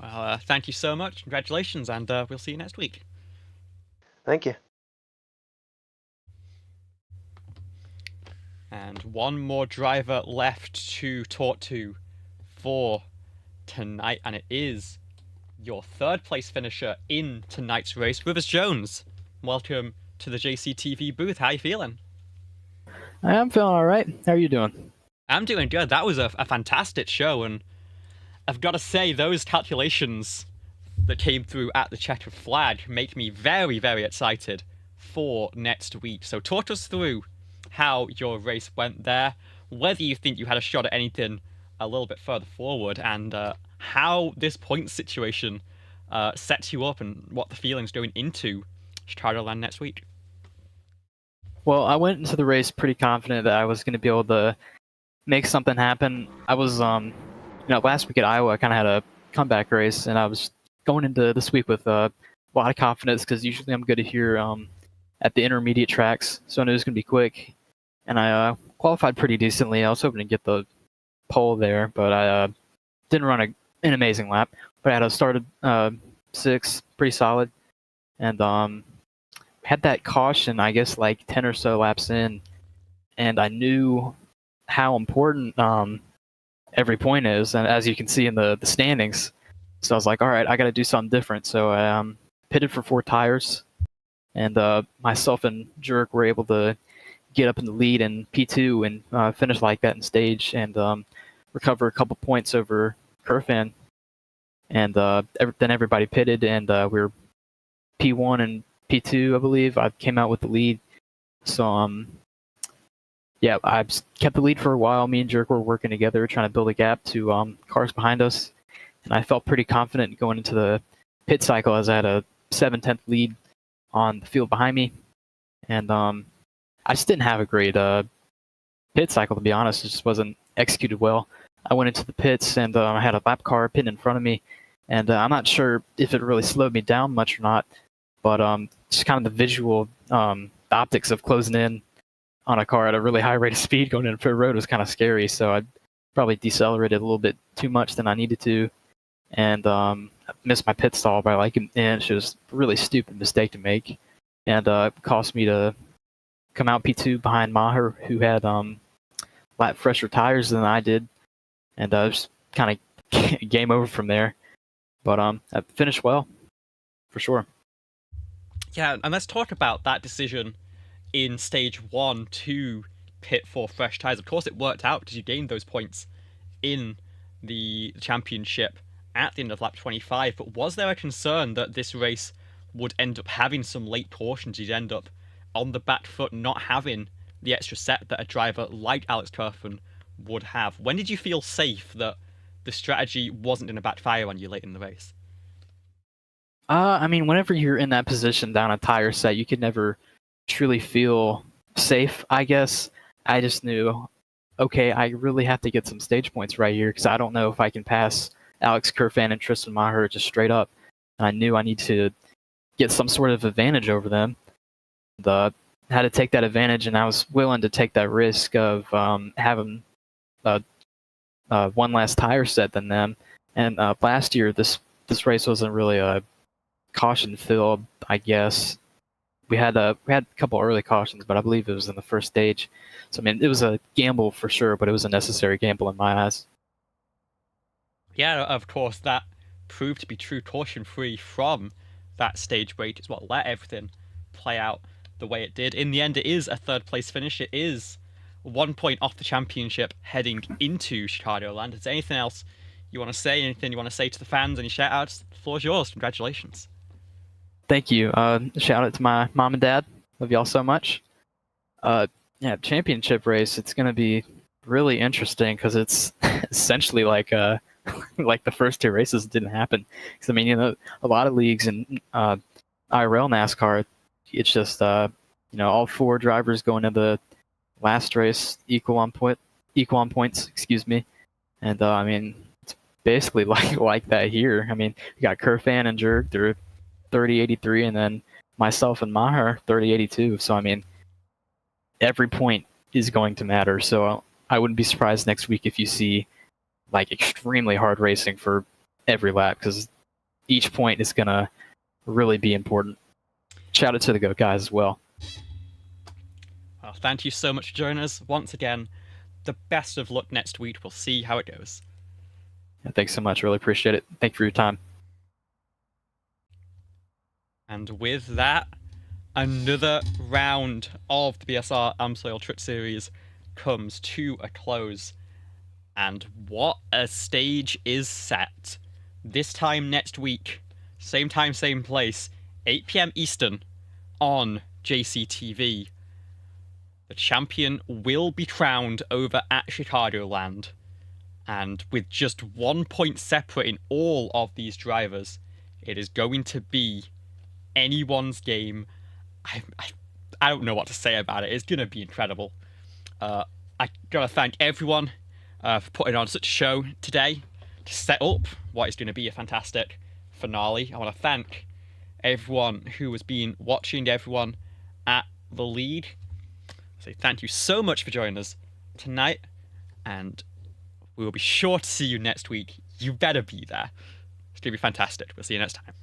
Well, thank you so much. Congratulations, and we'll see you next week. Thank you. And one more driver left to talk to for tonight, and it is your third place finisher in tonight's race, Rivers Jones. Welcome to the JCTV booth. How you feeling? I'm feeling all right. How are you doing? I'm doing good. That was a fantastic show, and I've got to say, those calculations that came through at the checkered flag make me very, very excited for next week. So talk us through how your race went there, whether you think you had a shot at anything a little bit further forward, and how this point situation sets you up and what the feelings going into Chicagoland next week. Well, I went into the race pretty confident that I was going to be able to make something happen. I was, last week at Iowa, I kind of had a comeback race, and I was going into this week with a lot of confidence because usually I'm good to hear at the intermediate tracks, so I knew it was going to be quick. And I qualified pretty decently. I was hoping to get the pole there, but I didn't run an amazing lap. But I had a started 6, pretty solid, and had that caution, I guess, like 10 or so laps in, and I knew how important every point is, and as you can see in the standings. So I was like, all right, I got to do something different. So I pitted for 4 tires, and myself and Jurek were able to get up in the lead in P2 and finish like that in stage, and recover a couple points over Kerfan. And then everybody pitted, and we were P1 and P2, I believe. I came out with the lead. So, yeah, I kept the lead for a while. Me and Jurek were working together, trying to build a gap to cars behind us. And I felt pretty confident going into the pit cycle as I had a 7/10 lead on the field behind me. And I just didn't have a great pit cycle, to be honest. It just wasn't executed well. I went into the pits, and I had a lap car pitting in front of me. And I'm not sure if it really slowed me down much or not, but just kind of the visual, the optics of closing in on a car at a really high rate of speed going into pit road was kind of scary. So I probably decelerated a little bit too much than I needed to, and missed my pit stall by like an inch. It was a really stupid mistake to make, and it cost me to come out P2 behind Maher, who had lap fresher tires than I did, and it was kind of game over from there. But I finished well, for sure. Yeah, and let's talk about that decision in stage 1 to pit for fresh tires. Of course, it worked out because you gained those points in the championship at the end of lap 25. But was there a concern that this race would end up having some late cautions? You'd end up on the back foot, not having the extra set that a driver like Alex Kerfen would have. When did you feel safe that the strategy wasn't going to backfire on you late in the race? I mean, whenever you're in that position down a tire set, you can never truly feel safe, I guess. I just knew, okay, I really have to get some stage points right here because I don't know if I can pass Alex Kerfan and Tristan Maher just straight up. And I knew I need to get some sort of advantage over them. had to take that advantage, and I was willing to take that risk of having one last tire set than them. And last year, this race wasn't really a caution filled, I guess. We had a couple early cautions, but I believe it was in the first stage. So I mean, it was a gamble for sure, but it was a necessary gamble in my eyes. Yeah, of course, that proved to be true. Caution free from that stage break is what let everything play out the way it did. In the end, it is a third place finish. It is 1 point off the championship heading into Chicagoland. Is there anything else you want to say? Anything you want to say to the fans? Any shout outs? The floor is yours. Congratulations. Thank you. Shout out to my mom and dad. Love y'all so much. Yeah, championship race. It's going to be really interesting because it's essentially like like the first two races didn't happen. Because I mean, you know, a lot of leagues and IRL NASCAR, it's just all four drivers going into the last race equal on points. Excuse me. And I mean, it's basically like that here. I mean, you got Kerfan and Jerg, they're 30-83, and then myself and Maher 30-82. So I mean, every point is going to matter. So I wouldn't be surprised next week if you see like extremely hard racing for every lap, because each point is gonna really be important. Shout out to the GOAT guys as well. Well, thank you so much for joining us once again. The best of luck next week. We'll see how it goes. Yeah, thanks so much. Really appreciate it. Thank you for your time. And with that, another round of the BSR AMSOIL Truck Series comes to a close. And what a stage is set. This time next week, same time, same place, 8 PM Eastern on JCTV. The champion will be crowned over at Chicagoland. And with just 1 point separating all of these drivers, it is going to be anyone's game. I don't know what to say about it. It's going to be incredible. I gotta thank everyone for putting on such a show today to set up what is going to be a fantastic finale. I want to thank everyone who has been watching, everyone at the lead. So thank you so much for joining us tonight, and we will be sure to see you next week. You better be there. It's going to be fantastic. We'll see you next time.